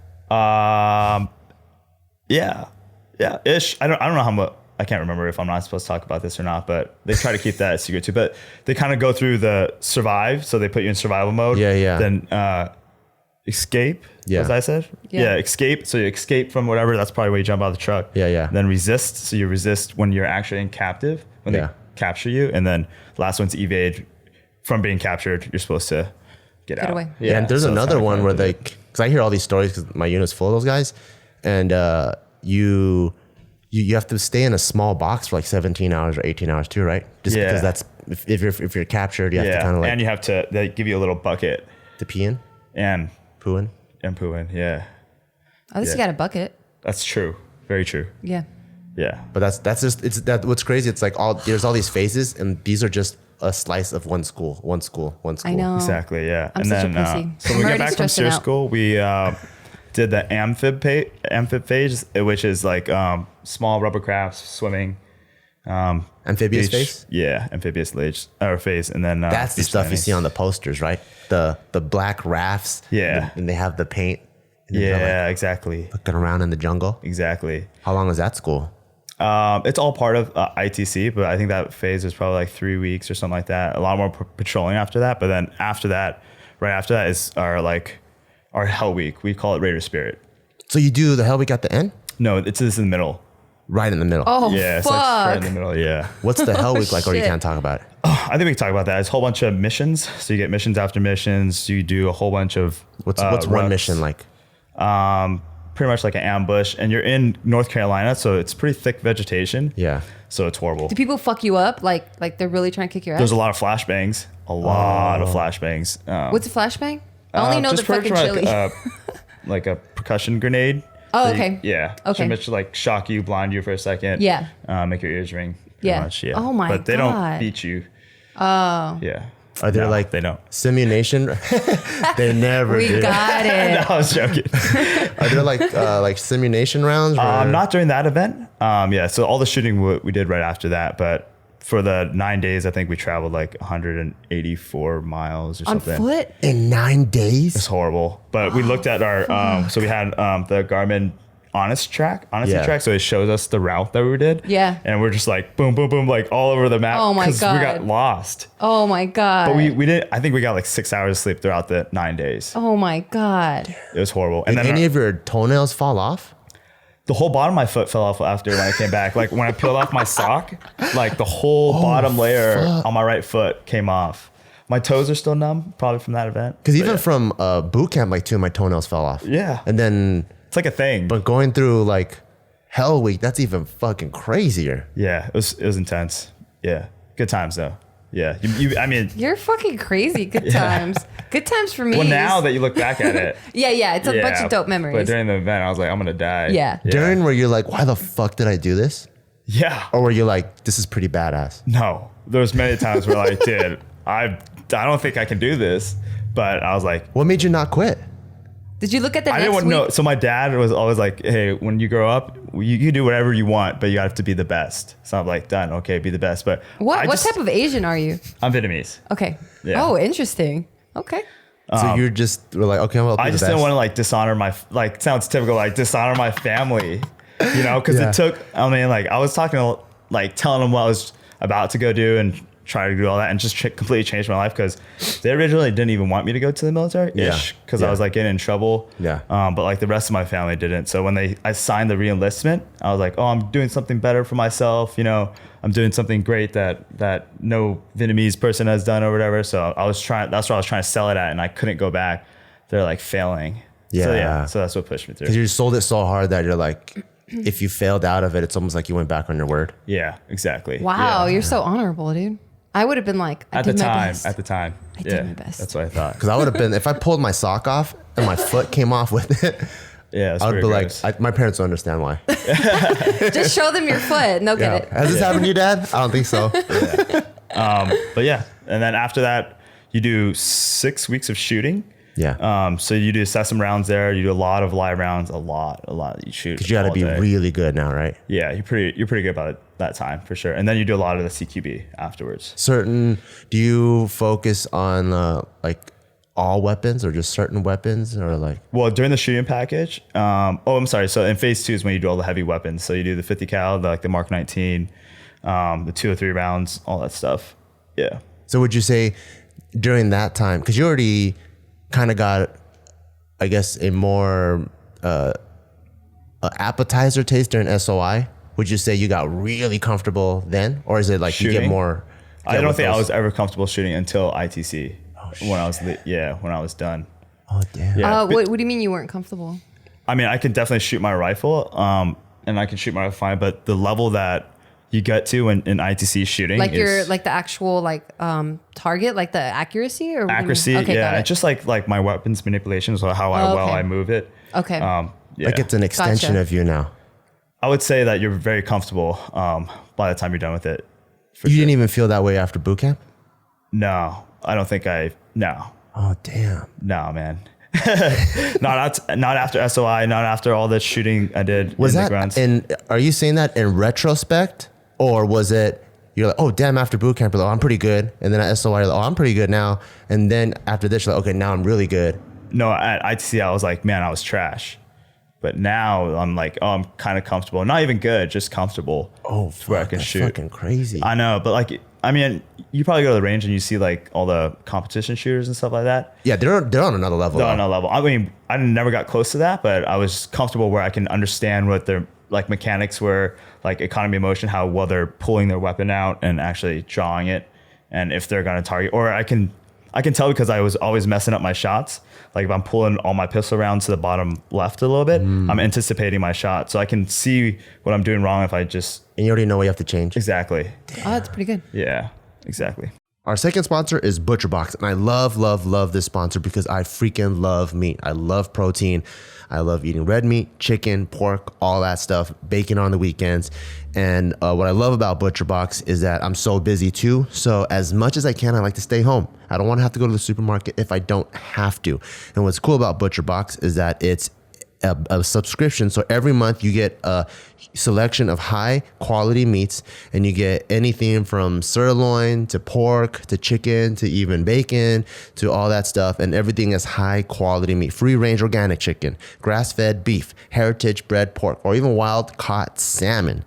[SPEAKER 3] Yeah, ish. I don't know how much. I can't remember if I'm not supposed to talk about this or not, but they try to keep that a secret too. But they kind of go through the survive, so they put you in survival mode.
[SPEAKER 1] Yeah.
[SPEAKER 3] Then escape.
[SPEAKER 1] Yeah.
[SPEAKER 3] As I said.
[SPEAKER 2] Yeah.
[SPEAKER 3] Escape. So you escape from whatever. That's probably where you jump out of the truck.
[SPEAKER 1] Yeah.
[SPEAKER 3] Then resist. So you resist when you're actually in captive, when
[SPEAKER 1] Yeah.
[SPEAKER 3] they capture you, and then last one's evade. From being captured, you're supposed to get out.
[SPEAKER 2] away.
[SPEAKER 1] Yeah, and there's
[SPEAKER 3] so it's
[SPEAKER 1] another
[SPEAKER 3] kinda
[SPEAKER 1] one
[SPEAKER 3] fun
[SPEAKER 1] where
[SPEAKER 3] to do.
[SPEAKER 1] because I hear all these stories because my unit's full of those guys, and you have to stay in a small box for like 17 hours or 18 hours too, right? Just
[SPEAKER 3] Yeah.
[SPEAKER 1] because that's if you're captured, you have to kind of like
[SPEAKER 3] and you have to. They give you a little bucket
[SPEAKER 1] to pee in,
[SPEAKER 3] and
[SPEAKER 1] poo in.
[SPEAKER 3] poo in. Yeah,
[SPEAKER 2] At least you
[SPEAKER 3] Yeah.
[SPEAKER 2] got a bucket.
[SPEAKER 3] that's true. Very true.
[SPEAKER 2] Yeah.
[SPEAKER 3] Yeah.
[SPEAKER 1] But that's just it's that what's crazy. It's like there's all these phases, and these are just a slice of one school.
[SPEAKER 2] I know.
[SPEAKER 3] Exactly. Yeah.
[SPEAKER 2] I'm such a pussy.
[SPEAKER 3] So
[SPEAKER 2] I'm
[SPEAKER 3] we got
[SPEAKER 2] already
[SPEAKER 3] back from
[SPEAKER 2] stressing
[SPEAKER 3] SEER
[SPEAKER 2] out.
[SPEAKER 3] school. We did the amphib phase, which is like small rubber crafts, swimming.
[SPEAKER 1] Amphibious
[SPEAKER 3] beach-
[SPEAKER 1] phase.
[SPEAKER 3] Yeah, amphibious phase, and then
[SPEAKER 1] That's the
[SPEAKER 3] beach
[SPEAKER 1] stuff you
[SPEAKER 3] landings.
[SPEAKER 1] see on the posters, right? The black rafts.
[SPEAKER 3] Yeah.
[SPEAKER 1] and they have the paint. And they're,
[SPEAKER 3] Yeah,
[SPEAKER 1] like,
[SPEAKER 3] exactly,
[SPEAKER 1] looking around in the jungle.
[SPEAKER 3] exactly.
[SPEAKER 1] How long was that school?
[SPEAKER 3] It's all part of ITC, but I think that phase was probably like 3 weeks or something like that. A lot more patrolling after that, but then after that, right after that is our Hell Week. We call it Raider Spirit.
[SPEAKER 1] So you do the Hell Week at the end,
[SPEAKER 3] No, it's this in the middle.
[SPEAKER 1] right in the middle.
[SPEAKER 2] Oh,
[SPEAKER 3] Yeah, it's
[SPEAKER 2] fuck.
[SPEAKER 3] like right in the middle. Yeah.
[SPEAKER 1] What's the Hell Week like, or you
[SPEAKER 2] Shit.
[SPEAKER 1] can't talk about it?
[SPEAKER 3] I think we can talk about that. It's a whole bunch of missions. So you get missions after missions. You do a whole bunch of
[SPEAKER 1] What's one
[SPEAKER 3] reps.
[SPEAKER 1] mission like?
[SPEAKER 3] Pretty much like an ambush, and you're in North Carolina, so it's pretty thick vegetation.
[SPEAKER 1] Yeah.
[SPEAKER 3] So it's horrible.
[SPEAKER 2] Do people fuck you up? Like they're really trying to kick your ass?
[SPEAKER 3] There's a lot of flashbangs. A lot of flashbangs.
[SPEAKER 2] What's a flashbang? I only know the
[SPEAKER 3] just pretty
[SPEAKER 2] fucking
[SPEAKER 3] much
[SPEAKER 2] chili.
[SPEAKER 3] like a percussion grenade.
[SPEAKER 2] Oh,
[SPEAKER 3] that you-
[SPEAKER 2] okay.
[SPEAKER 3] Yeah.
[SPEAKER 2] Okay.
[SPEAKER 3] So much like shock you, blind you for a second.
[SPEAKER 2] Yeah.
[SPEAKER 3] Make your ears ring. Pretty
[SPEAKER 2] Yeah.
[SPEAKER 3] Much, yeah.
[SPEAKER 2] Oh my
[SPEAKER 3] But they
[SPEAKER 2] God.
[SPEAKER 3] don't beat you.
[SPEAKER 2] Oh.
[SPEAKER 3] Yeah.
[SPEAKER 1] Are there
[SPEAKER 3] No,
[SPEAKER 1] like
[SPEAKER 3] they don't.
[SPEAKER 1] simulation? They never
[SPEAKER 2] We
[SPEAKER 1] do.
[SPEAKER 2] got it.
[SPEAKER 3] No, I was joking.
[SPEAKER 1] Are there like simulation rounds?
[SPEAKER 3] Not during that event. Yeah. So all the shooting we did right after that, but for the 9 days, I think we traveled like 184 miles or
[SPEAKER 2] On
[SPEAKER 3] something.
[SPEAKER 2] foot?
[SPEAKER 1] in 9 days?
[SPEAKER 3] It's horrible. But we looked at our, so we had the Garmin Honesty track. So it shows us the route that we did.
[SPEAKER 2] Yeah.
[SPEAKER 3] And we're just like boom, boom, boom, like all over the map.
[SPEAKER 2] Oh my
[SPEAKER 3] 'cause
[SPEAKER 2] God.
[SPEAKER 3] we got lost.
[SPEAKER 2] Oh my God.
[SPEAKER 3] But we did. I think we got like 6 hours of sleep throughout the 9 days.
[SPEAKER 2] Oh my God.
[SPEAKER 3] It was horrible. And
[SPEAKER 1] Did
[SPEAKER 3] then
[SPEAKER 1] any of your toenails fall off?
[SPEAKER 3] the whole bottom of my foot fell off after when I came back. Like when I peeled off my sock, like the whole bottom layer on my right foot came off. My toes are still numb, probably from that event.
[SPEAKER 1] Because
[SPEAKER 3] But
[SPEAKER 1] even
[SPEAKER 3] yeah.
[SPEAKER 1] from boot camp, like 2 of my toenails fell off.
[SPEAKER 3] Yeah.
[SPEAKER 1] And then,
[SPEAKER 3] It's like a thing.
[SPEAKER 1] but going through like Hell Week, that's even fucking crazier.
[SPEAKER 3] Yeah, it was intense. Yeah, good times though. Yeah, I mean,
[SPEAKER 2] You're fucking crazy. Good times. Good times for me.
[SPEAKER 3] well, now that you look back at it,
[SPEAKER 2] yeah, it's a bunch of dope
[SPEAKER 3] But
[SPEAKER 2] memories.
[SPEAKER 3] during the event, I was like, I'm gonna die.
[SPEAKER 2] Yeah.
[SPEAKER 1] During where you're like, why the fuck did I do this?
[SPEAKER 3] Yeah.
[SPEAKER 1] Or were you like, this is pretty badass?
[SPEAKER 3] No, there was many times where like, dude, I don't think I can do this. But I was like,
[SPEAKER 1] What made you not quit?
[SPEAKER 2] Did you look at the
[SPEAKER 3] I
[SPEAKER 2] next
[SPEAKER 3] didn't want
[SPEAKER 2] week?
[SPEAKER 3] to know. So my dad was always like, hey, when you grow up, you do whatever you want, but you have to be the best. So I'm like, done. Okay, be the best. But
[SPEAKER 2] What type of Asian are you?
[SPEAKER 3] I'm Vietnamese.
[SPEAKER 2] Okay.
[SPEAKER 3] Yeah.
[SPEAKER 2] Oh, interesting. Okay.
[SPEAKER 1] So you just were like, okay, I'm
[SPEAKER 3] I just didn't want to like dishonor my, like, sounds typical, like dishonor my family, you know, because
[SPEAKER 1] Yeah.
[SPEAKER 3] it took, I mean, like I was talking to, like telling them what I was about to go do and try to do all that and just completely changed my life because they originally didn't even want me to go to the military ish because
[SPEAKER 1] Yeah.
[SPEAKER 3] I was like getting in trouble.
[SPEAKER 1] Yeah.
[SPEAKER 3] But like the rest of my family didn't. So when I signed the re-enlistment, I was like, oh, I'm doing something better for myself. You know, I'm doing something great that no Vietnamese person has done or whatever. So that's what I was trying to sell it at. And I couldn't go back. They're like failing.
[SPEAKER 1] Yeah.
[SPEAKER 3] So that's what pushed me through.
[SPEAKER 1] Because you sold it so hard that you're like, if you failed out of it, it's almost like you went back on your word.
[SPEAKER 3] Yeah, exactly.
[SPEAKER 2] Wow,
[SPEAKER 3] Yeah.
[SPEAKER 2] you're so honorable, dude. I would have been like, I
[SPEAKER 3] At the
[SPEAKER 2] did my
[SPEAKER 3] time,
[SPEAKER 2] best.
[SPEAKER 3] I
[SPEAKER 2] did my best.
[SPEAKER 3] That's what I thought.
[SPEAKER 1] Because I would have been, if I pulled my sock off and my foot came off with it,
[SPEAKER 3] Yeah, it's
[SPEAKER 1] I would
[SPEAKER 3] pretty
[SPEAKER 1] be
[SPEAKER 3] gross.
[SPEAKER 1] like, my parents don't understand why.
[SPEAKER 2] Just show them your foot and they'll get it.
[SPEAKER 1] Has this happened to you, Dad? I don't think so.
[SPEAKER 3] But yeah, and then after that, you do 6 weeks of shooting.
[SPEAKER 1] Yeah.
[SPEAKER 3] So you do assessment rounds there. You do a lot of live rounds, a lot. You shoot.
[SPEAKER 1] Because you got to
[SPEAKER 3] all
[SPEAKER 1] be
[SPEAKER 3] day.
[SPEAKER 1] really good now, right?
[SPEAKER 3] Yeah, you're pretty good about that time for sure. And then you do a lot of the CQB afterwards.
[SPEAKER 1] Do you focus on like all weapons or just certain weapons or like?
[SPEAKER 3] Well, during the shooting package, I'm sorry. So in phase 2 is when you do all the heavy weapons. So you do the 50 cal, the Mark 19, the 203 rounds, all that stuff. Yeah.
[SPEAKER 1] So would you say during that time, because you already kind of got, I guess, a more appetizer taste during SOI, would you say you got really comfortable then? Or is it like you get
[SPEAKER 3] Shooting?
[SPEAKER 1] more?
[SPEAKER 3] I don't think I was ever comfortable shooting until ITC when I was done.
[SPEAKER 1] Oh, damn.
[SPEAKER 3] Yeah.
[SPEAKER 2] What do you mean you weren't comfortable?
[SPEAKER 3] I mean, I can definitely shoot my rifle, and I can shoot my rifle fine, but the level that you get to in ITC shooting
[SPEAKER 2] Like
[SPEAKER 3] is
[SPEAKER 2] your like the actual target, like the accuracy or what do you mean?
[SPEAKER 3] accuracy.
[SPEAKER 2] Okay, got
[SPEAKER 3] Yeah,
[SPEAKER 2] it.
[SPEAKER 3] it's just like my weapons manipulation, so how well
[SPEAKER 2] okay.
[SPEAKER 3] I move it.
[SPEAKER 2] Okay.
[SPEAKER 3] Yeah.
[SPEAKER 1] Like it's an extension
[SPEAKER 2] Gotcha.
[SPEAKER 1] of you now.
[SPEAKER 3] I would say that you're very comfortable by the time you're done with it.
[SPEAKER 1] You didn't even feel that way after boot camp?
[SPEAKER 3] No, I don't think no,
[SPEAKER 1] Oh, damn.
[SPEAKER 3] man. not after SOI, not after all the shooting I did.
[SPEAKER 1] Was
[SPEAKER 3] in
[SPEAKER 1] that,
[SPEAKER 3] the grunts.
[SPEAKER 1] are you saying that in retrospect? Or was it, you're like, oh, damn, after boot camp, you're like, oh, I'm pretty good. And then at SOI, you're like, oh, I'm pretty good now. And then after this, you're like, okay, now I'm really good.
[SPEAKER 3] No, at ITC, I was like, man, I was trash. But now I'm like, oh, I'm kind of comfortable. Not even good, just comfortable.
[SPEAKER 1] Oh,
[SPEAKER 3] where I
[SPEAKER 1] fuck,
[SPEAKER 3] can
[SPEAKER 1] that's
[SPEAKER 3] shoot.
[SPEAKER 1] fucking crazy.
[SPEAKER 3] I know, but like, I mean, you probably go to the range and you see like all the competition shooters and stuff like that.
[SPEAKER 1] Yeah, they're on another level.
[SPEAKER 3] They're
[SPEAKER 1] though.
[SPEAKER 3] on a level. I mean, I never got close to that, but I was comfortable where I can understand what their like mechanics were, like economy of motion, how well they're pulling their weapon out and actually drawing it, and if they're going to target. Or I can tell because I was always messing up my shots. Like if I'm pulling all my pistol rounds to the bottom left a little bit, I'm anticipating my shot, so I can see what I'm doing wrong if I just
[SPEAKER 1] And you already know what you have to change.
[SPEAKER 3] exactly.
[SPEAKER 2] Oh, that's pretty good.
[SPEAKER 3] Yeah, exactly.
[SPEAKER 1] Our second sponsor is ButcherBox, and I love this sponsor because I freaking love meat. I love protein. I love eating red meat, chicken, pork, all that stuff, bacon on the weekends. And what I love about ButcherBox is that I'm so busy too. So as much as I can, I like to stay home. I don't want to have to go to the supermarket if I don't have to. And what's cool about ButcherBox is that it's a subscription. So every month you get a selection of high quality meats, and you get anything from sirloin to pork to chicken to even bacon to all that stuff. And everything is high quality meat, free range organic chicken, grass fed beef, heritage bred pork, or even wild caught salmon.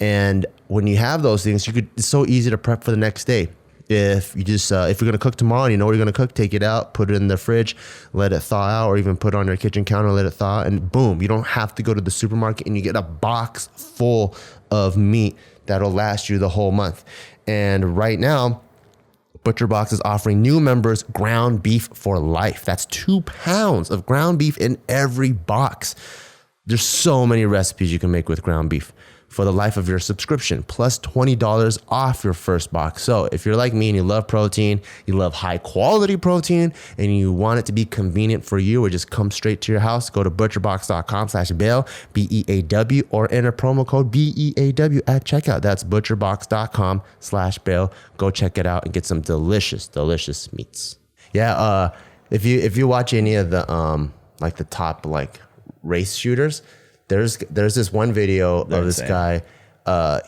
[SPEAKER 1] And when you have those things, it's so easy to prep for the next day. If you just if you're gonna cook tomorrow and you know what you're gonna cook, take it out, put it in the fridge, let it thaw out, or even put it on your kitchen counter, let it thaw, and boom, you don't have to go to the supermarket, and you get a box full of meat that'll last you the whole month. And right now, ButcherBox is offering new members ground beef for life. That's 2 pounds of ground beef in every box. There's so many recipes you can make with ground beef for the life of your subscription, plus $20 off your first box. So if you're like me and you love protein, you love high quality protein, and you want it to be convenient for you, or just come straight to your house, go to butcherbox.com/Beaw, BEAW, or enter promo code BEAW at checkout. That's butcherbox.com/Beaw. Go check it out and get some delicious meats. Yeah, if you watch any of the like the top like race shooters, there's this one video of this guy.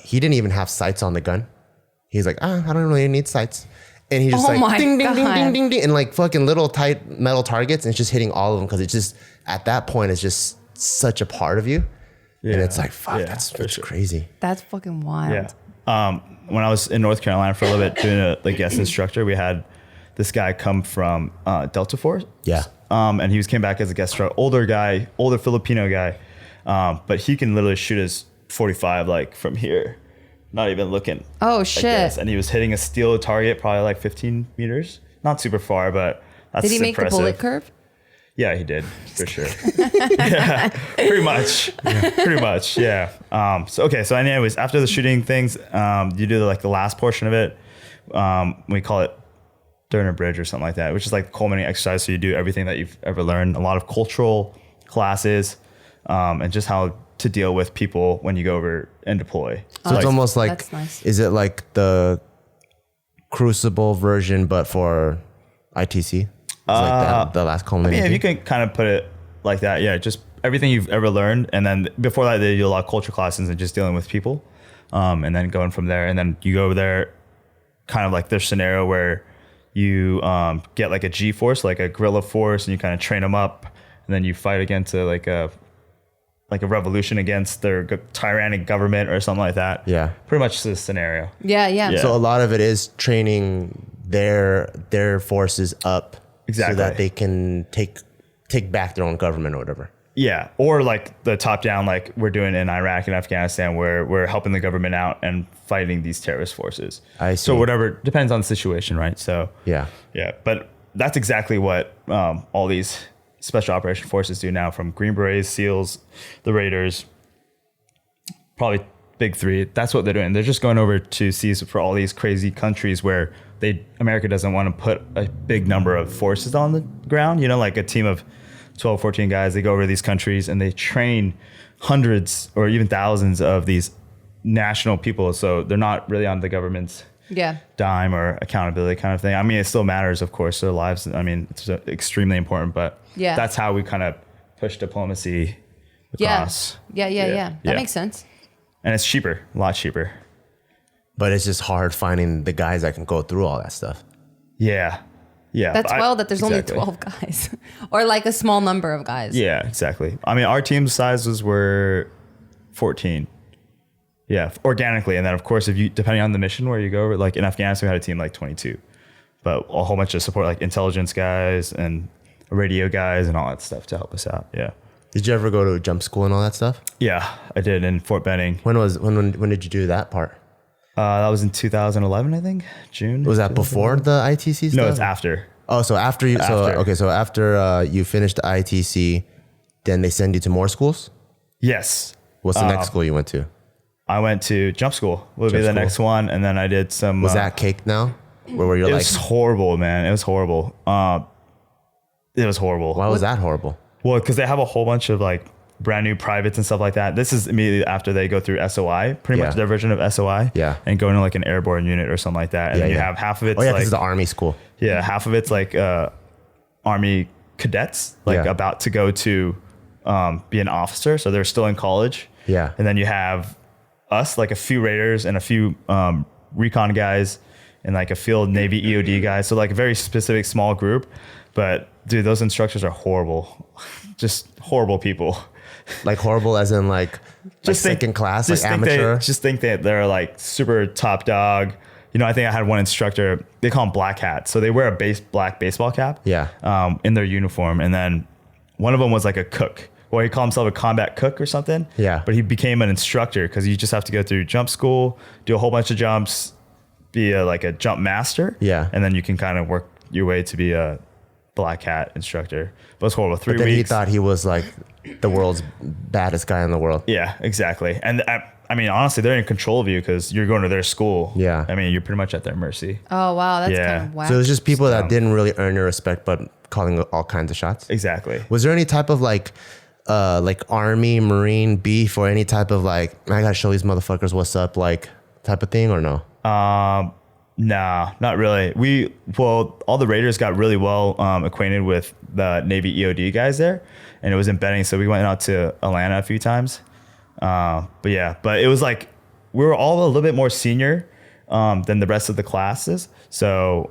[SPEAKER 1] He didn't even have sights on the gun. He's like, I don't really need sights. And he just like ding, ding, ding, ding, ding, ding, and like fucking little tight metal targets, and it's just hitting all of them because it's just at that point it's just such a part of you. Yeah. And it's like, fuck, that's crazy.
[SPEAKER 2] That's fucking wild.
[SPEAKER 3] Yeah. When I was in North Carolina for a little bit doing a guest instructor, we had this guy come from Delta Force.
[SPEAKER 1] Yeah.
[SPEAKER 3] And he came back as a guest instructor, older Filipino guy. But he can literally shoot his 45 like from here, not even looking.
[SPEAKER 2] Oh shit!
[SPEAKER 3] And he was hitting a steel target, probably like 15 meters, not super far, but that's
[SPEAKER 2] Did he make
[SPEAKER 3] impressive.
[SPEAKER 2] the bullet curve?
[SPEAKER 3] Yeah, he did for sure. Yeah, pretty much. Yeah. So anyways, after the shooting things, you do the last portion of it. We call it Durner Bridge or something like that, which is like the culminating exercise. So you do everything that you've ever learned, a lot of cultural classes. And just how to deal with people when you go over and deploy.
[SPEAKER 1] So it's almost like,
[SPEAKER 2] that's nice.
[SPEAKER 1] Is it like the Crucible version, but for ITC? Like the last culminating.
[SPEAKER 3] Yeah, you can kind of put it like that. Yeah, just everything you've ever learned. And then before that, they do a lot of culture classes and just dealing with people. And then going from there. And then you go over there, kind of like their scenario where you get like a G force, like a guerrilla force, and you kind of train them up. And then you fight against a revolution against their tyrannic government or something like that.
[SPEAKER 1] Yeah.
[SPEAKER 3] Pretty much the scenario.
[SPEAKER 2] Yeah.
[SPEAKER 1] So a lot of it is training their forces up.
[SPEAKER 3] Exactly.
[SPEAKER 1] So that they can take back their own government or whatever.
[SPEAKER 3] Yeah. Or like the top down, like we're doing in Iraq and Afghanistan, where we're helping the government out and fighting these terrorist forces.
[SPEAKER 1] I see.
[SPEAKER 3] So whatever, depends on the situation, right? So
[SPEAKER 1] yeah.
[SPEAKER 3] But that's exactly what all these special operation forces do now, from Green Berets, SEALs, the Raiders, probably big three. That's what they're doing. They're just going over to seize for all these crazy countries where America doesn't want to put a big number of forces on the ground. You know, like a team of 12, 14 guys, they go over to these countries and they train hundreds or even thousands of these national people. So they're not really on the government's dime or accountability kind of thing. I mean, it still matters, of course, their lives. I mean, it's extremely important, but that's how we kind of push diplomacy across.
[SPEAKER 2] Yeah. That makes sense.
[SPEAKER 3] And it's cheaper, a lot cheaper.
[SPEAKER 1] But it's just hard finding the guys that can go through all that stuff.
[SPEAKER 3] Yeah.
[SPEAKER 2] That's that there's only 12 guys or like a small number of guys.
[SPEAKER 3] Yeah, exactly. I mean, our team sizes were 14. Yeah, organically. And then, of course, depending on the mission where you go, like in Afghanistan, we had a team like 22. But a whole bunch of support, like intelligence guys and radio guys and all that stuff to help us out. Yeah.
[SPEAKER 1] Did you ever go to jump school and all that stuff?
[SPEAKER 3] Yeah, I did in Fort Benning.
[SPEAKER 1] When did you do that part?
[SPEAKER 3] That was in 2011, I think, June.
[SPEAKER 1] Was that before the ITC stuff?
[SPEAKER 3] No, it's after.
[SPEAKER 1] Oh, so after you, so after you finished the ITC, then they send you to more schools?
[SPEAKER 3] Yes.
[SPEAKER 1] What's the next school you went to?
[SPEAKER 3] I went to jump school, would be the next one. And then I did some.
[SPEAKER 1] Was that cake now? where you're
[SPEAKER 3] It
[SPEAKER 1] like,
[SPEAKER 3] was horrible, man. It was horrible. It was horrible.
[SPEAKER 1] why was that horrible?
[SPEAKER 3] Well, because they have a whole bunch of like brand new privates and stuff like that. This is immediately after they go through SOI, pretty much their version of SOI.
[SPEAKER 1] Yeah.
[SPEAKER 3] And go into like an airborne unit or something like that. And then you have half of it's
[SPEAKER 1] because
[SPEAKER 3] like
[SPEAKER 1] it's the Army school.
[SPEAKER 3] yeah, half of it's like Army cadets, like about to go to be an officer, so they're still in college.
[SPEAKER 1] Yeah.
[SPEAKER 3] And then you have us, like a few Raiders and a few recon guys and like a field Navy EOD guys. So like a very specific small group. But dude, those instructors are horrible. Just horrible people.
[SPEAKER 1] Like horrible as in like second class, like amateur.
[SPEAKER 3] Just think that they're like super top dog. You know, I think I had one instructor, they call them black hats. So they wear a black baseball cap in their uniform. And then one of them was like a cook. Or he called himself a combat cook or something.
[SPEAKER 1] Yeah.
[SPEAKER 3] But he became an instructor because you just have to go through jump school, do a whole bunch of jumps, be like a jump master.
[SPEAKER 1] Yeah.
[SPEAKER 3] And then you can kind of work your way to be a black hat instructor. But it was horrible. 3
[SPEAKER 1] But then
[SPEAKER 3] weeks.
[SPEAKER 1] he thought he was like the world's baddest guy in the world.
[SPEAKER 3] Yeah, exactly. And I mean, honestly, they're in control of you because you're going to their school.
[SPEAKER 1] Yeah.
[SPEAKER 3] I mean, you're pretty much at their mercy.
[SPEAKER 2] Oh wow, that's
[SPEAKER 3] Yeah.
[SPEAKER 2] kind of whack.
[SPEAKER 1] So it was just people that didn't really earn your respect, but calling all kinds of shots.
[SPEAKER 3] Exactly.
[SPEAKER 1] Was there any type of like Army, Marine beef or any type of like, I gotta show these motherfuckers what's up, like type of thing or no?
[SPEAKER 3] Nah, not really. All the Raiders got really well acquainted with the Navy EOD guys there, and it was in Benning, so we went out to Atlanta a few times. But it was like we were all a little bit more senior than the rest of the classes, so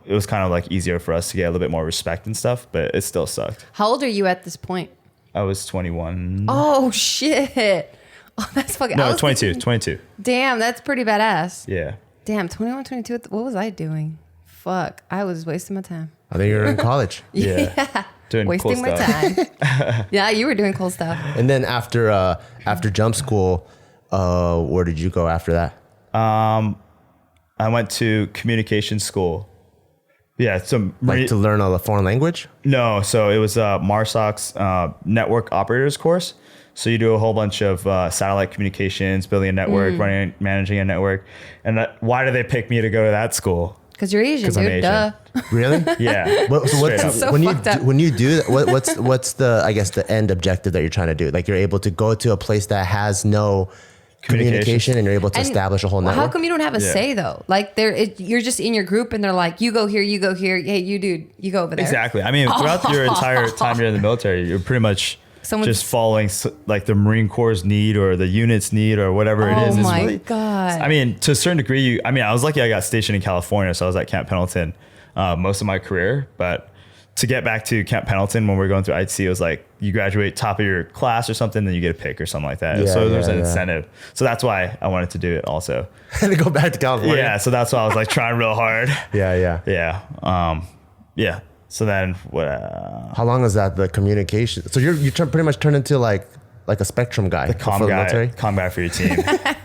[SPEAKER 3] it was kind of like easier for us to get a little bit more respect and stuff. But it still sucked.
[SPEAKER 2] How old are you at this point?
[SPEAKER 3] I was 21.
[SPEAKER 2] Oh shit! Oh, that's fucking.
[SPEAKER 3] No, 22.
[SPEAKER 2] Damn, that's pretty badass.
[SPEAKER 3] Yeah.
[SPEAKER 2] Damn, 21, 22. What was I doing? Fuck, I was wasting my time.
[SPEAKER 1] I think you were in college.
[SPEAKER 3] Yeah. Doing
[SPEAKER 2] Wasting
[SPEAKER 3] cool
[SPEAKER 2] my
[SPEAKER 3] stuff.
[SPEAKER 2] time. Yeah, you were doing cool stuff.
[SPEAKER 1] And then after jump school, where did you go after that?
[SPEAKER 3] I went to communication school. Yeah, so
[SPEAKER 1] Like to learn a foreign language?
[SPEAKER 3] no, so it was MARSOC's network operators course. So you do a whole bunch of satellite communications, building a network, managing a network. And why did they pick me to go to that school?
[SPEAKER 2] Because you're Asian,
[SPEAKER 3] 'Cause I'm
[SPEAKER 2] dude.
[SPEAKER 3] Asian.
[SPEAKER 2] Duh.
[SPEAKER 1] Really?
[SPEAKER 3] Yeah.
[SPEAKER 1] Straight up.
[SPEAKER 2] So
[SPEAKER 1] when you
[SPEAKER 2] fucked up.
[SPEAKER 1] when you do that, what's the, I guess, the end objective that you're trying to do? Like you're able to go to a place that has no communication and you're able to
[SPEAKER 2] And
[SPEAKER 1] establish a whole network.
[SPEAKER 2] How come you don't have a say though? Like you're just in your group and they're like, you go here, you go here. Hey, you dude, you go over there.
[SPEAKER 3] Exactly. I mean, throughout your entire time you're in the military, you're pretty much just following like the Marine Corps' need or the unit's need or whatever it is.
[SPEAKER 2] Oh
[SPEAKER 3] It's
[SPEAKER 2] my
[SPEAKER 3] really,
[SPEAKER 2] God.
[SPEAKER 3] I mean, to a certain degree, I was lucky I got stationed in California, so I was at Camp Pendleton most of my career. But to get back to Camp Pendleton when we were going through ITC, it was like you graduate top of your class or something, then you get a pick or something like that. So there's an incentive. So that's why I wanted to do it also.
[SPEAKER 1] to go back to California?
[SPEAKER 3] Yeah, so that's why I was like trying real hard.
[SPEAKER 1] Yeah.
[SPEAKER 3] Yeah. So then what?
[SPEAKER 1] How long is that, the communication? So you pretty much turn into like a spectrum guy
[SPEAKER 3] The comm
[SPEAKER 1] for the
[SPEAKER 3] guy,
[SPEAKER 1] military?
[SPEAKER 3] comm guy for your team.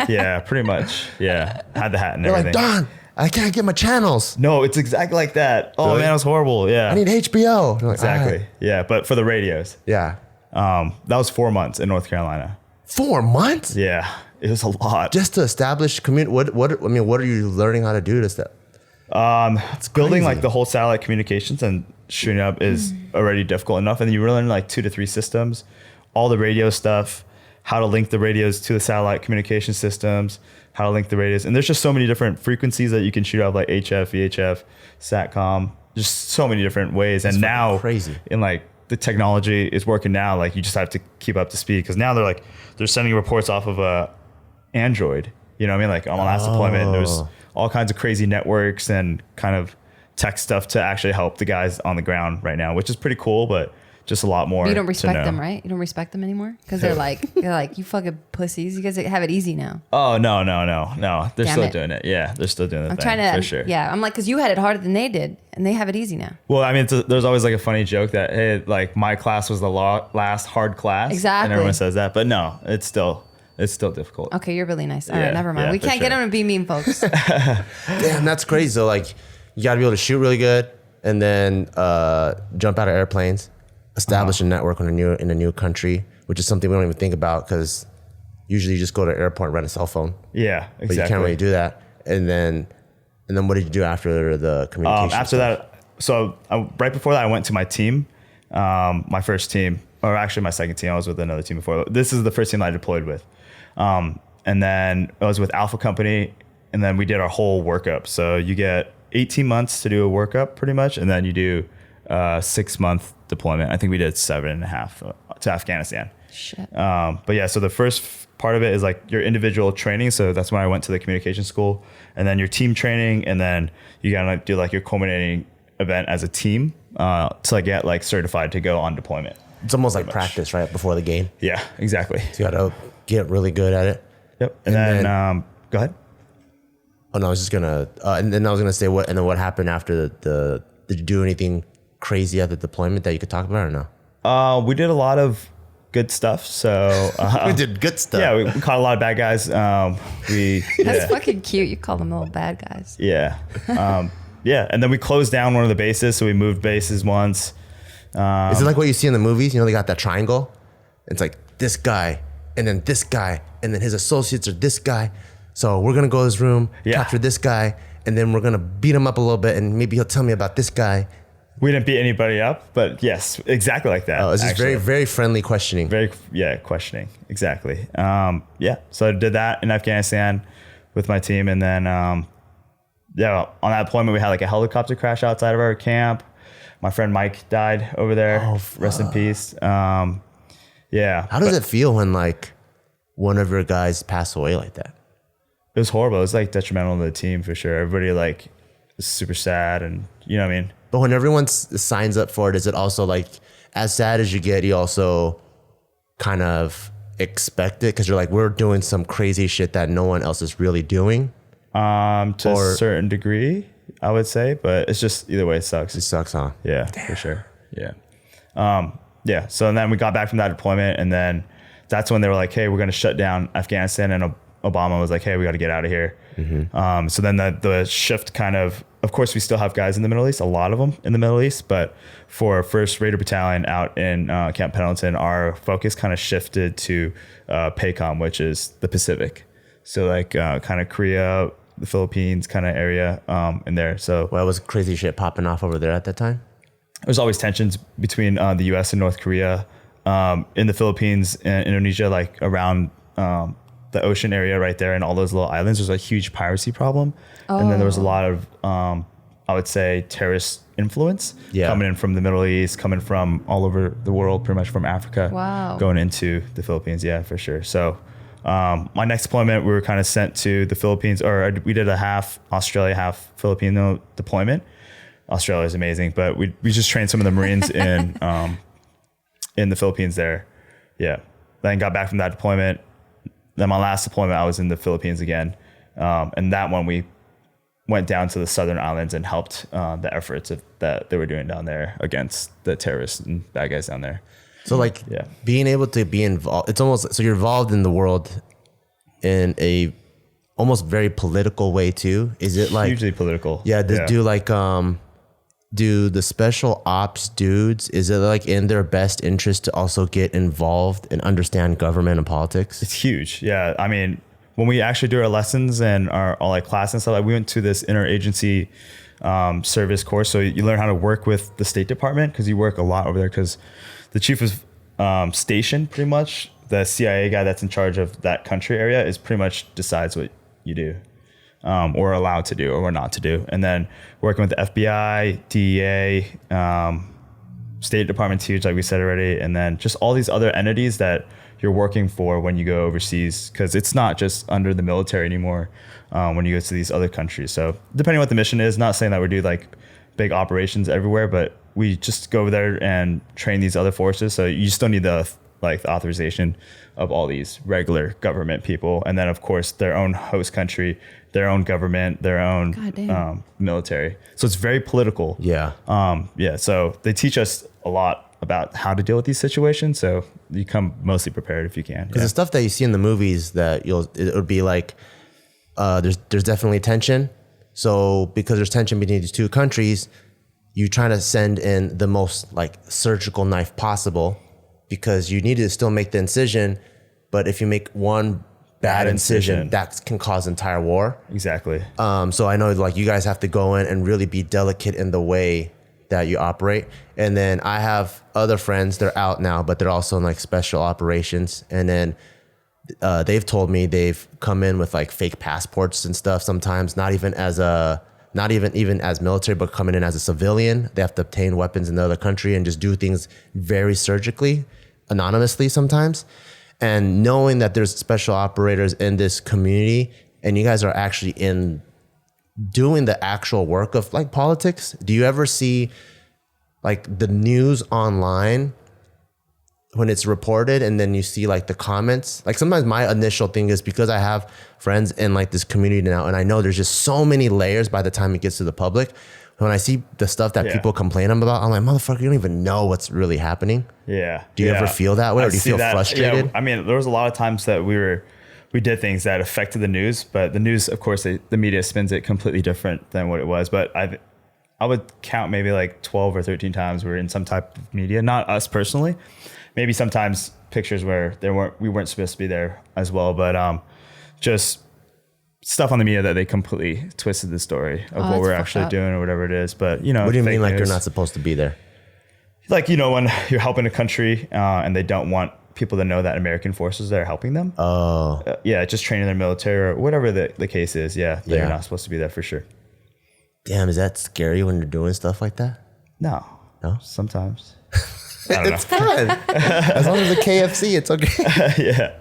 [SPEAKER 3] Yeah, pretty much. Yeah, had the hat and
[SPEAKER 1] You're like,
[SPEAKER 3] everything.
[SPEAKER 1] Don, I can't get my channels.
[SPEAKER 3] No, it's exactly like that. Oh
[SPEAKER 1] Really?
[SPEAKER 3] man, it was horrible. Yeah,
[SPEAKER 1] I need HBO. You're like,
[SPEAKER 3] exactly.
[SPEAKER 1] "All right."
[SPEAKER 3] Yeah, but for the radios,
[SPEAKER 1] Yeah.
[SPEAKER 3] that was 4 months in North Carolina.
[SPEAKER 1] 4 months?
[SPEAKER 3] Yeah, it was a lot.
[SPEAKER 1] Just to establish what are you learning how to do to step?
[SPEAKER 3] Building
[SPEAKER 1] crazy.
[SPEAKER 3] like the whole satellite communications and shooting up is already difficult enough, and then you learn like 2 to 3 systems, all the radio stuff, how to link the radios to the satellite communication systems, how to link the radios, and there's just so many different frequencies that you can shoot up, like HF, VHF, SATCOM, just so many different ways. And now
[SPEAKER 1] crazy.
[SPEAKER 3] in like the technology is working now, like you just have to keep up to speed because now they're sending reports off of a Android. You know what I mean? Like on my last deployment, there's all kinds of crazy networks and kind of tech stuff to actually help the guys on the ground right now, which is pretty cool, but just a lot more.
[SPEAKER 2] But you don't
[SPEAKER 3] to
[SPEAKER 2] respect
[SPEAKER 3] know.
[SPEAKER 2] them, right? You don't respect them anymore because they're like you fucking pussies. You guys have it easy now.
[SPEAKER 3] Oh no! They're
[SPEAKER 2] Damn
[SPEAKER 3] still
[SPEAKER 2] it.
[SPEAKER 3] doing it. Yeah, they're still doing it.
[SPEAKER 2] I'm trying to,
[SPEAKER 3] for sure.
[SPEAKER 2] yeah. I'm like, because you had it harder than they did, and they have it easy now.
[SPEAKER 3] Well, I mean, there's always like a funny joke that hey, like my class was the last hard class.
[SPEAKER 2] Exactly.
[SPEAKER 3] And everyone says that, but no, it's still difficult.
[SPEAKER 2] Okay, you're really nice. All
[SPEAKER 3] Yeah,
[SPEAKER 2] right, never mind.
[SPEAKER 3] yeah,
[SPEAKER 2] We
[SPEAKER 3] for
[SPEAKER 2] can't get
[SPEAKER 3] sure.
[SPEAKER 2] them to be mean, folks.
[SPEAKER 1] Damn, that's crazy. So like, you got to be able to shoot really good, and then jump out of airplanes, establish a network in a new country, which is something we don't even think about because usually you just go to the airport and rent a cell phone.
[SPEAKER 3] Yeah, exactly.
[SPEAKER 1] But you can't really do that. And then And then what did you do after the communication?
[SPEAKER 3] After that, right before that, I went to my team, my first team, or actually my second team. I was with another team before. This is the first team I deployed with. And then I was with Alpha Company, and then we did our whole workup. So you get 18 months to do a workup pretty much, and then you do 6-month deployment. I think we did 7.5 to Afghanistan.
[SPEAKER 2] Shit.
[SPEAKER 3] But yeah, so the first part of it is like your individual training. So that's when I went to the communication school, and then your team training, and then you gotta do like your culminating event as a team to like get like certified to go on deployment.
[SPEAKER 1] It's almost like practice, right, before the game.
[SPEAKER 3] Yeah, exactly.
[SPEAKER 1] So you gotta get really good at it.
[SPEAKER 3] Yep. And then go ahead.
[SPEAKER 1] Oh no, I was just gonna, and then I was gonna say what, and then what happened after the did you do anything crazy at the deployment that you could talk about or no?
[SPEAKER 3] We did a lot of good stuff. So
[SPEAKER 1] We did good stuff.
[SPEAKER 3] yeah, we caught a lot of bad guys.
[SPEAKER 2] That's fucking cute. You call them little bad guys.
[SPEAKER 3] Yeah. Yeah. And then we closed down one of the bases. So we moved bases once.
[SPEAKER 1] Is it like what you see in the movies? You know, they got that triangle. It's like this guy, and then this guy, and then his associates are this guy. So we're gonna go to his room, capture this guy, and then we're gonna beat him up a little bit, and maybe he'll tell me about this guy.
[SPEAKER 3] We didn't beat anybody up, but yes, exactly like that.
[SPEAKER 1] Oh, it's just very, very friendly questioning.
[SPEAKER 3] Questioning. Exactly. Yeah. So I did that in Afghanistan with my team. And then, on that deployment, we had like a helicopter crash outside of our camp. My friend Mike died over there.
[SPEAKER 1] Oh,
[SPEAKER 3] rest in peace. Yeah.
[SPEAKER 1] How does it feel when like one of your guys pass away like that?
[SPEAKER 3] It was horrible. It was like detrimental to the team for sure. Everybody like is super sad, and you know what I mean?
[SPEAKER 1] But when everyone signs up for it, is it also like as sad as you get, you also kind of expect it? Because you're like, we're doing some crazy shit that no one else is really doing.
[SPEAKER 3] To a certain degree, I would say, but it's just either way, it sucks.
[SPEAKER 1] It sucks, huh?
[SPEAKER 3] Yeah, for sure. Yeah. Yeah. So then we got back from that deployment, and then that's when they were like, hey, we're going to shut down Afghanistan. And Obama was like, hey, we got to get out of here. Mm-hmm. So then the shift kind of course, we still have guys in the Middle East, a lot of them in the Middle East, but for 1st Raider Battalion out in Camp Pendleton, our focus kind of shifted to PACOM, which is the Pacific. So like kind of Korea, the Philippines kind of area in there. So
[SPEAKER 1] Well, was crazy shit popping off over there at that time?
[SPEAKER 3] there's always tensions between the U.S. and North Korea. In the Philippines and Indonesia, like around the ocean area right there and all those little islands, there's a huge piracy problem. And then there was a lot of, I would say, terrorist influence coming in from the Middle East, coming from all over the world, pretty much from Africa, going into the Philippines. Yeah, for sure. So my next deployment, we were kind of sent to the Philippines, or we did a half Australia, half Filipino deployment. Australia is amazing, but we just trained some of the Marines in the Philippines there. Yeah. Then got back from that deployment. Then my last deployment, I was in the Philippines again. And that one, we went down to the southern islands and helped the efforts that they were doing down there against the terrorists and bad guys down there.
[SPEAKER 1] So like being able to be involved, it's almost, so you're involved in the world in a almost very political way too. Is it like
[SPEAKER 3] hugely political?
[SPEAKER 1] Yeah. Do like, do the special ops dudes, is it like in their best interest to also get involved and understand government and politics?
[SPEAKER 3] It's huge. Yeah. I mean, when we actually do our lessons and our like class and stuff, like we went to this interagency service course. So you learn how to work with the State Department, because you work a lot over there, because the chief is stationed pretty much. The CIA guy that's in charge of that country area is pretty much decides what you do. Or allowed to do or not to do. And then working with the FBI, DEA, State Department's huge, like we said already. And then just all these other entities that you're working for when you go overseas, because it's not just under the military anymore when you go to these other countries. So depending on what the mission is, not saying that we do like big operations everywhere, but we just go over there and train these other forces. So you still need the authorization of all these regular government people, and then of course their own host country, their own government, their own military. So it's very political. Yeah. So they teach us a lot about how to deal with these situations. So you come mostly prepared if you can.
[SPEAKER 1] Because the stuff that you see in the movies, that it would be like, there's definitely tension. So because there's tension between these two countries, you try to send in the most like surgical knife possible, because you need to still make the incision. But if you make one bad incision that can cause entire war.
[SPEAKER 3] Exactly.
[SPEAKER 1] So I know like you guys have to go in and really be delicate in the way that you operate. And then I have other friends, they're out now, but they're also in like special operations. And then they've told me they've come in with like fake passports and stuff sometimes, not even as military, but coming in as a civilian. They have to obtain weapons in the other country and just do things very surgically, anonymously sometimes. And knowing that there's special operators in this community and you guys are actually in doing the actual work of like politics, do you ever see like the news online when it's reported and then you see like the comments? Like sometimes my initial thing is because I have friends in like this community now and I know there's just so many layers by the time it gets to the public. When I see the stuff that people complain about, I'm like, motherfucker, you don't even know what's really happening.
[SPEAKER 3] Yeah.
[SPEAKER 1] Do you ever feel that way, or do you feel frustrated?
[SPEAKER 3] Yeah. I mean, there was a lot of times that we did things that affected the news, but the news, of course, the media spins it completely different than what it was. But I would count maybe like 12 or 13 times we were in some type of media, not us personally. Maybe sometimes pictures where we weren't supposed to be there as well, but just stuff on the media that they completely twisted the story of what we're actually doing or whatever it is. But you know,
[SPEAKER 1] what do you mean like you're not supposed to be there?
[SPEAKER 3] Like, you know, when you're helping a country and they don't want people to know that American forces are helping them.
[SPEAKER 1] Oh,
[SPEAKER 3] yeah, just training their military or whatever the case is. Yeah, you're not supposed to be there for sure.
[SPEAKER 1] Damn, is that scary when you're doing stuff like that?
[SPEAKER 3] No, sometimes.
[SPEAKER 1] It's fun. As long as it's a KFC, it's okay.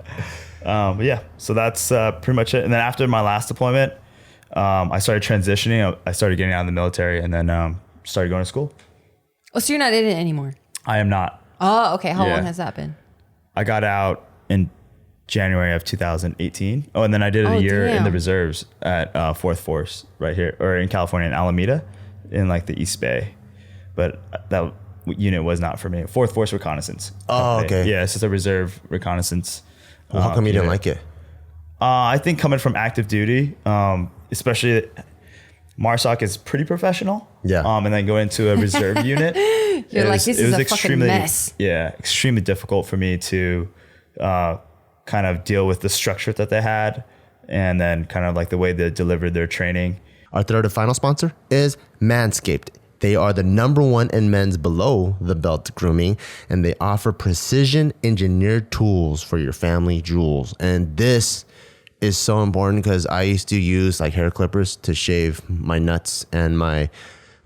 [SPEAKER 3] Yeah. So that's pretty much it. And then after my last deployment, I started transitioning. I started getting out of the military and then started going to school.
[SPEAKER 2] Oh, so you're not in it anymore?
[SPEAKER 3] I am not.
[SPEAKER 2] Oh, okay. How long has that been?
[SPEAKER 3] I got out in January of 2018. Oh, and then I did a year in the reserves at 4th Force right here, or in California, in Alameda, in like the East Bay. But that unit was not for me. 4th Force Reconnaissance.
[SPEAKER 1] Oh, okay.
[SPEAKER 3] Yeah, it's just a reserve reconnaissance.
[SPEAKER 1] Well, how come you didn't like it?
[SPEAKER 3] I think coming from active duty, especially MARSOC is pretty professional.
[SPEAKER 1] Yeah.
[SPEAKER 3] And then going into a reserve unit.
[SPEAKER 2] You're like, this is a fucking mess.
[SPEAKER 3] Yeah, extremely difficult for me to kind of deal with the structure that they had and then kind of like the way they delivered their training.
[SPEAKER 1] Our third and final sponsor is Manscaped. They are the #1 in men's below the belt grooming, and they offer precision engineered tools for your family jewels. And this is so important because I used to use like hair clippers to shave my nuts and my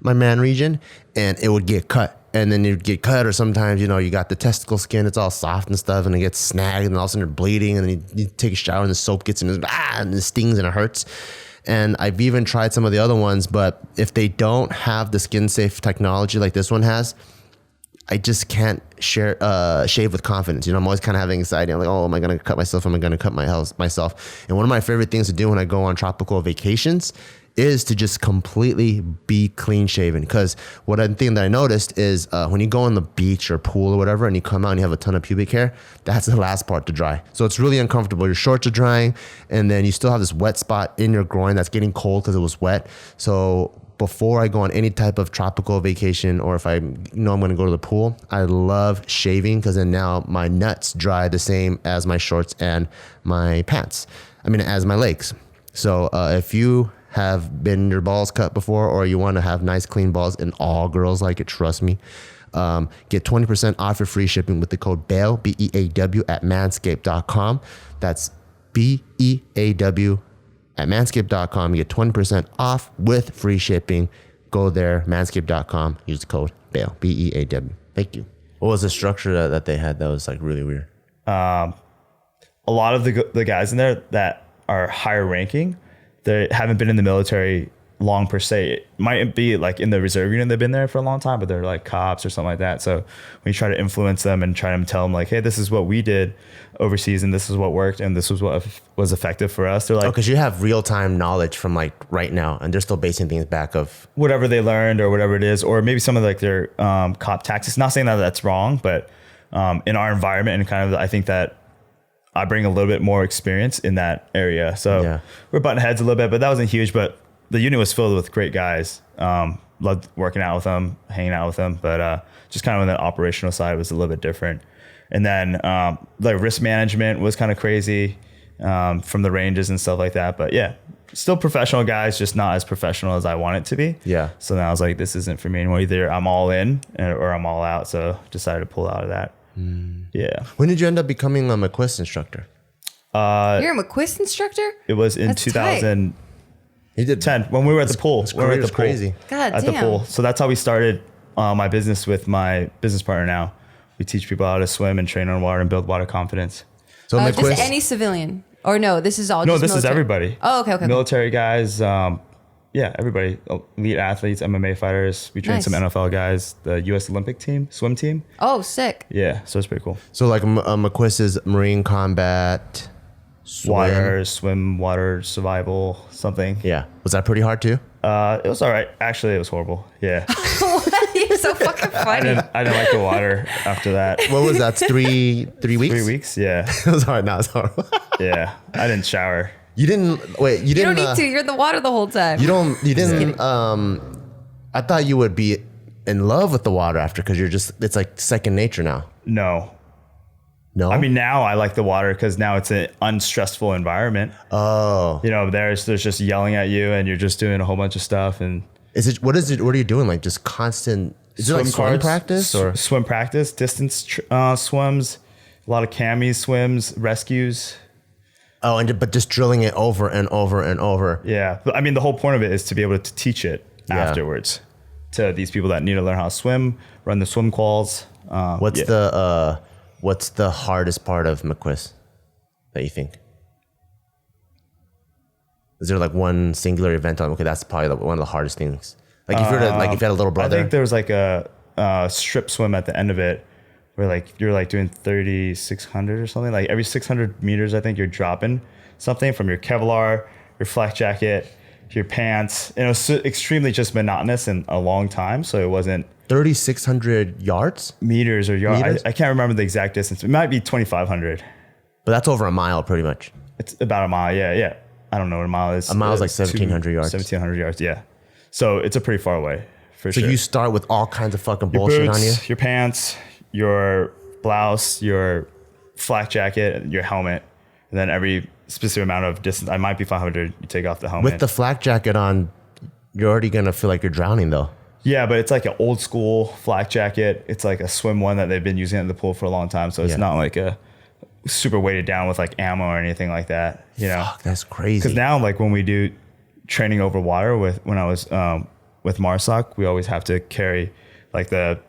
[SPEAKER 1] man region, and it would get cut. And then you'd get cut, or sometimes, you know, you got the testicle skin, it's all soft and stuff, and it gets snagged, and all of a sudden you're bleeding, and then you take a shower, and the soap gets in, and it stings, and it hurts. And I've even tried some of the other ones, but if they don't have the skin safe technology like this one has, I just can't shave with confidence. You know, I'm always kind of having anxiety. I'm like, oh, am I going to cut myself? Am I going to cut myself? And one of my favorite things to do when I go on tropical vacations is to just completely be clean shaven. Because one thing that I noticed is when you go on the beach or pool or whatever and you come out and you have a ton of pubic hair, that's the last part to dry. So it's really uncomfortable. Your shorts are drying and then you still have this wet spot in your groin that's getting cold because it was wet. So before I go on any type of tropical vacation, or if I know I'm going to go to the pool, I love shaving because then now my nuts dry the same as my shorts and my pants. I mean, as my legs. So if you have been your balls cut before, or you want to have nice clean balls, and all girls like it, trust me, get 20% off your free shipping with the code BEAW, B-E-A-W, at manscaped.com. That's B-E-A-W at manscaped.com. You get 20% off with free shipping. Go there, manscaped.com. Use the code BEAW, B-E-A-W. Thank you. What was the structure that they had that was like really weird?
[SPEAKER 3] A lot of the guys in there that are higher ranking, they haven't been in the military long per se. It might be like in the reserve unit, they've been there for a long time, but they're like cops or something like that. So when you try to influence them and try to tell them like, hey, this is what we did overseas and this is what worked and this was what was effective for us. They're like,
[SPEAKER 1] because you have real-time knowledge from like right now, and they're still basing things back of
[SPEAKER 3] whatever they learned or whatever it is, or maybe some of like their cop tactics. Not saying that that's wrong, but in our environment and kind of, I think that I bring a little bit more experience in that area. So we're butting heads a little bit, but that wasn't huge. But the unit was filled with great guys. Loved working out with them, hanging out with them. But just kind of on the operational side was a little bit different. And then the risk management was kind of crazy. from the ranges and stuff like that. But yeah, still professional guys, just not as professional as I want it to be.
[SPEAKER 1] Yeah.
[SPEAKER 3] So then I was like, this isn't for me anymore. Either I'm all in or I'm all out. So decided to pull out of that. Yeah.
[SPEAKER 1] When did you end up becoming a McQuist instructor?
[SPEAKER 2] You're a McQuist instructor?
[SPEAKER 3] It was in
[SPEAKER 2] That's
[SPEAKER 3] 2010
[SPEAKER 1] You did
[SPEAKER 3] when we were at the pool. We were at the pool.
[SPEAKER 1] Crazy.
[SPEAKER 2] God
[SPEAKER 3] At
[SPEAKER 2] damn.
[SPEAKER 3] the pool. So that's how we started my business with my business partner now. We teach people how to swim and train on water and build water confidence.
[SPEAKER 1] So
[SPEAKER 2] Just
[SPEAKER 1] McQuist.
[SPEAKER 2] any civilian. Or no, this is all
[SPEAKER 3] No,
[SPEAKER 2] just
[SPEAKER 3] this is
[SPEAKER 2] military.
[SPEAKER 3] everybody.
[SPEAKER 2] Oh, okay.
[SPEAKER 3] Military guys, yeah, everybody. Elite athletes, MMA fighters. We train
[SPEAKER 2] Nice.
[SPEAKER 3] some NFL guys, the U.S. Olympic team, swim team.
[SPEAKER 2] Oh, sick.
[SPEAKER 3] Yeah, so it's pretty cool.
[SPEAKER 1] So like McQuist is Marine combat, swim.
[SPEAKER 3] Water survival, something.
[SPEAKER 1] Yeah. Was that pretty hard too?
[SPEAKER 3] It was all right. Actually, it was horrible. Yeah,
[SPEAKER 2] You're so fucking
[SPEAKER 3] I
[SPEAKER 2] funny.
[SPEAKER 3] didn't like the water after that.
[SPEAKER 1] What was that? 3 weeks?
[SPEAKER 3] 3 weeks. Yeah,
[SPEAKER 1] It was hard. No, it was horrible.
[SPEAKER 3] yeah. I didn't shower.
[SPEAKER 1] You didn't wait. You
[SPEAKER 2] You
[SPEAKER 1] didn't.
[SPEAKER 2] don't need to. You're in the water the whole time.
[SPEAKER 1] You don't. You didn't.
[SPEAKER 2] kidding.
[SPEAKER 1] I thought you would be in love with the water after because you're just. It's like second nature now.
[SPEAKER 3] No,
[SPEAKER 1] No.
[SPEAKER 3] I mean now I like the water because now it's an unstressful environment.
[SPEAKER 1] Oh.
[SPEAKER 3] You know, there's just yelling at you and you're just doing a whole bunch of stuff and
[SPEAKER 1] Is it? What is it? What are you doing? Like just constant. Is it like swim
[SPEAKER 3] cards,
[SPEAKER 1] practice or?
[SPEAKER 3] swim practice, distance swims, a lot of camis swims, rescues.
[SPEAKER 1] Oh, but just drilling it over and over and over.
[SPEAKER 3] Yeah, but I mean the whole point of it is to be able to teach it
[SPEAKER 1] Yeah.
[SPEAKER 3] afterwards to these people that need to learn how to swim, run the swim quals.
[SPEAKER 1] What's the hardest part of McQuist that you think? Is there like one singular event on? Okay, that's probably one of the hardest things. Like if you were to, like if you had a little brother.
[SPEAKER 3] I think there was like a strip swim at the end of it where like you're like doing 3,600 or something. Like every 600 meters, I think you're dropping something from your Kevlar, your flak jacket, your pants. And it was so extremely just monotonous and a long time. So it wasn't
[SPEAKER 1] 3,600 yards,
[SPEAKER 3] meters or yards.
[SPEAKER 1] Meters?
[SPEAKER 3] I can't remember the exact distance. It might be 2,500.
[SPEAKER 1] but that's over a mile pretty much.
[SPEAKER 3] It's about a mile. Yeah, yeah. I don't know what a mile is.
[SPEAKER 1] A mile is like
[SPEAKER 3] It's
[SPEAKER 1] 1,700 yards.
[SPEAKER 3] 1,700 yards, yeah. So it's a pretty far away for
[SPEAKER 1] So
[SPEAKER 3] sure.
[SPEAKER 1] you start with all kinds of fucking
[SPEAKER 3] Your
[SPEAKER 1] bullshit
[SPEAKER 3] boots,
[SPEAKER 1] on you.
[SPEAKER 3] your pants, your blouse, your flak jacket, your helmet, and then every specific amount of distance. I might be 500. You take off the helmet.
[SPEAKER 1] With the flak jacket on, you're already gonna feel like you're drowning though.
[SPEAKER 3] yeah, but it's like an old school flak jacket. It's like a swim one that they've been using at the pool for a long time. So it's
[SPEAKER 1] Yeah.
[SPEAKER 3] not like a super weighted down with like ammo or anything like that. You know,
[SPEAKER 1] Fuck, that's crazy.
[SPEAKER 3] because now like when we do training over water when I was with MARSOC, we always have to carry like the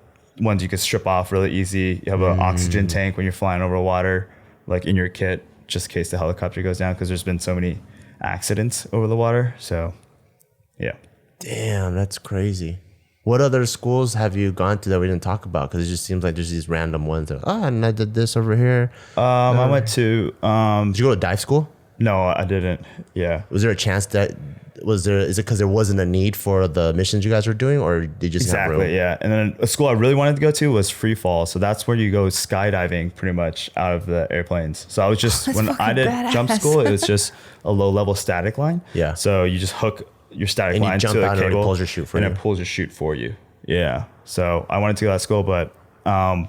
[SPEAKER 3] ones you can strip off really easy. You have an oxygen tank when you're flying over water, like in your kit, just in case the helicopter goes down, because there's been so many accidents over the water. So, yeah.
[SPEAKER 1] Damn, that's crazy. What other schools have you gone to that we didn't talk about? Because it just seems like there's these random ones that, and I did this over here.
[SPEAKER 3] I went to,
[SPEAKER 1] Did you go to dive school?
[SPEAKER 3] no, I didn't. Yeah.
[SPEAKER 1] Was there a chance that, is it because there wasn't a need for the missions you guys were doing, or did you just have room?
[SPEAKER 3] Exactly, yeah. And then a school I really wanted to go to was free fall. So that's where you go skydiving pretty much out of the airplanes. So I was just,
[SPEAKER 2] That's
[SPEAKER 3] when I
[SPEAKER 2] fucking
[SPEAKER 3] did
[SPEAKER 2] badass.
[SPEAKER 3] jump school, it was just a low level static line.
[SPEAKER 1] Yeah.
[SPEAKER 3] So you just hook your static
[SPEAKER 1] And you
[SPEAKER 3] line
[SPEAKER 1] jump
[SPEAKER 3] to
[SPEAKER 1] out
[SPEAKER 3] a
[SPEAKER 1] and it
[SPEAKER 3] cable
[SPEAKER 1] pulls your chute for
[SPEAKER 3] and
[SPEAKER 1] you.
[SPEAKER 3] it pulls your chute for you. Yeah. So I wanted to go to that school, but a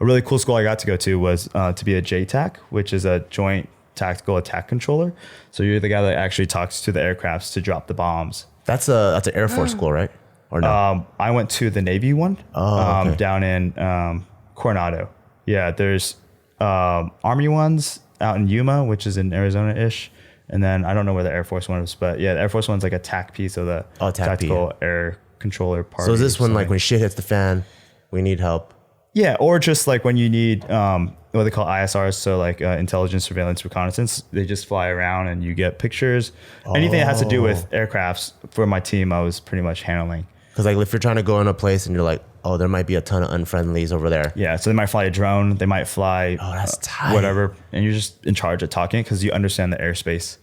[SPEAKER 3] really cool school I got to go to was to be a JTAC, which is a joint tactical attack controller. So you're the guy that actually talks to the aircrafts to drop the bombs.
[SPEAKER 1] That's an Air Force school, right? Or no?
[SPEAKER 3] I went to the Navy one
[SPEAKER 1] okay.
[SPEAKER 3] down in Coronado. Yeah, there's Army ones out in Yuma, which is in Arizona-ish. And then I don't know where the Air Force one is, but yeah, the Air Force one's like a TAC piece of the
[SPEAKER 1] Oh, TAC
[SPEAKER 3] tactical air controller part.
[SPEAKER 1] So is this
[SPEAKER 3] or
[SPEAKER 1] when like
[SPEAKER 3] something.
[SPEAKER 1] when shit hits the fan, we need help?
[SPEAKER 3] Yeah, or just like when you need what they call ISRs, so like intelligence, surveillance, reconnaissance. They just fly around and you get pictures. Anything that has to do with aircrafts for my team, I was pretty much handling.
[SPEAKER 1] Because like if you're trying to go in a place and you're like, oh, there might be a ton of unfriendlies over there.
[SPEAKER 3] Yeah, so they might fly a drone, they might fly
[SPEAKER 1] that's tight.
[SPEAKER 3] whatever, and you're just in charge of talking because you understand the airspace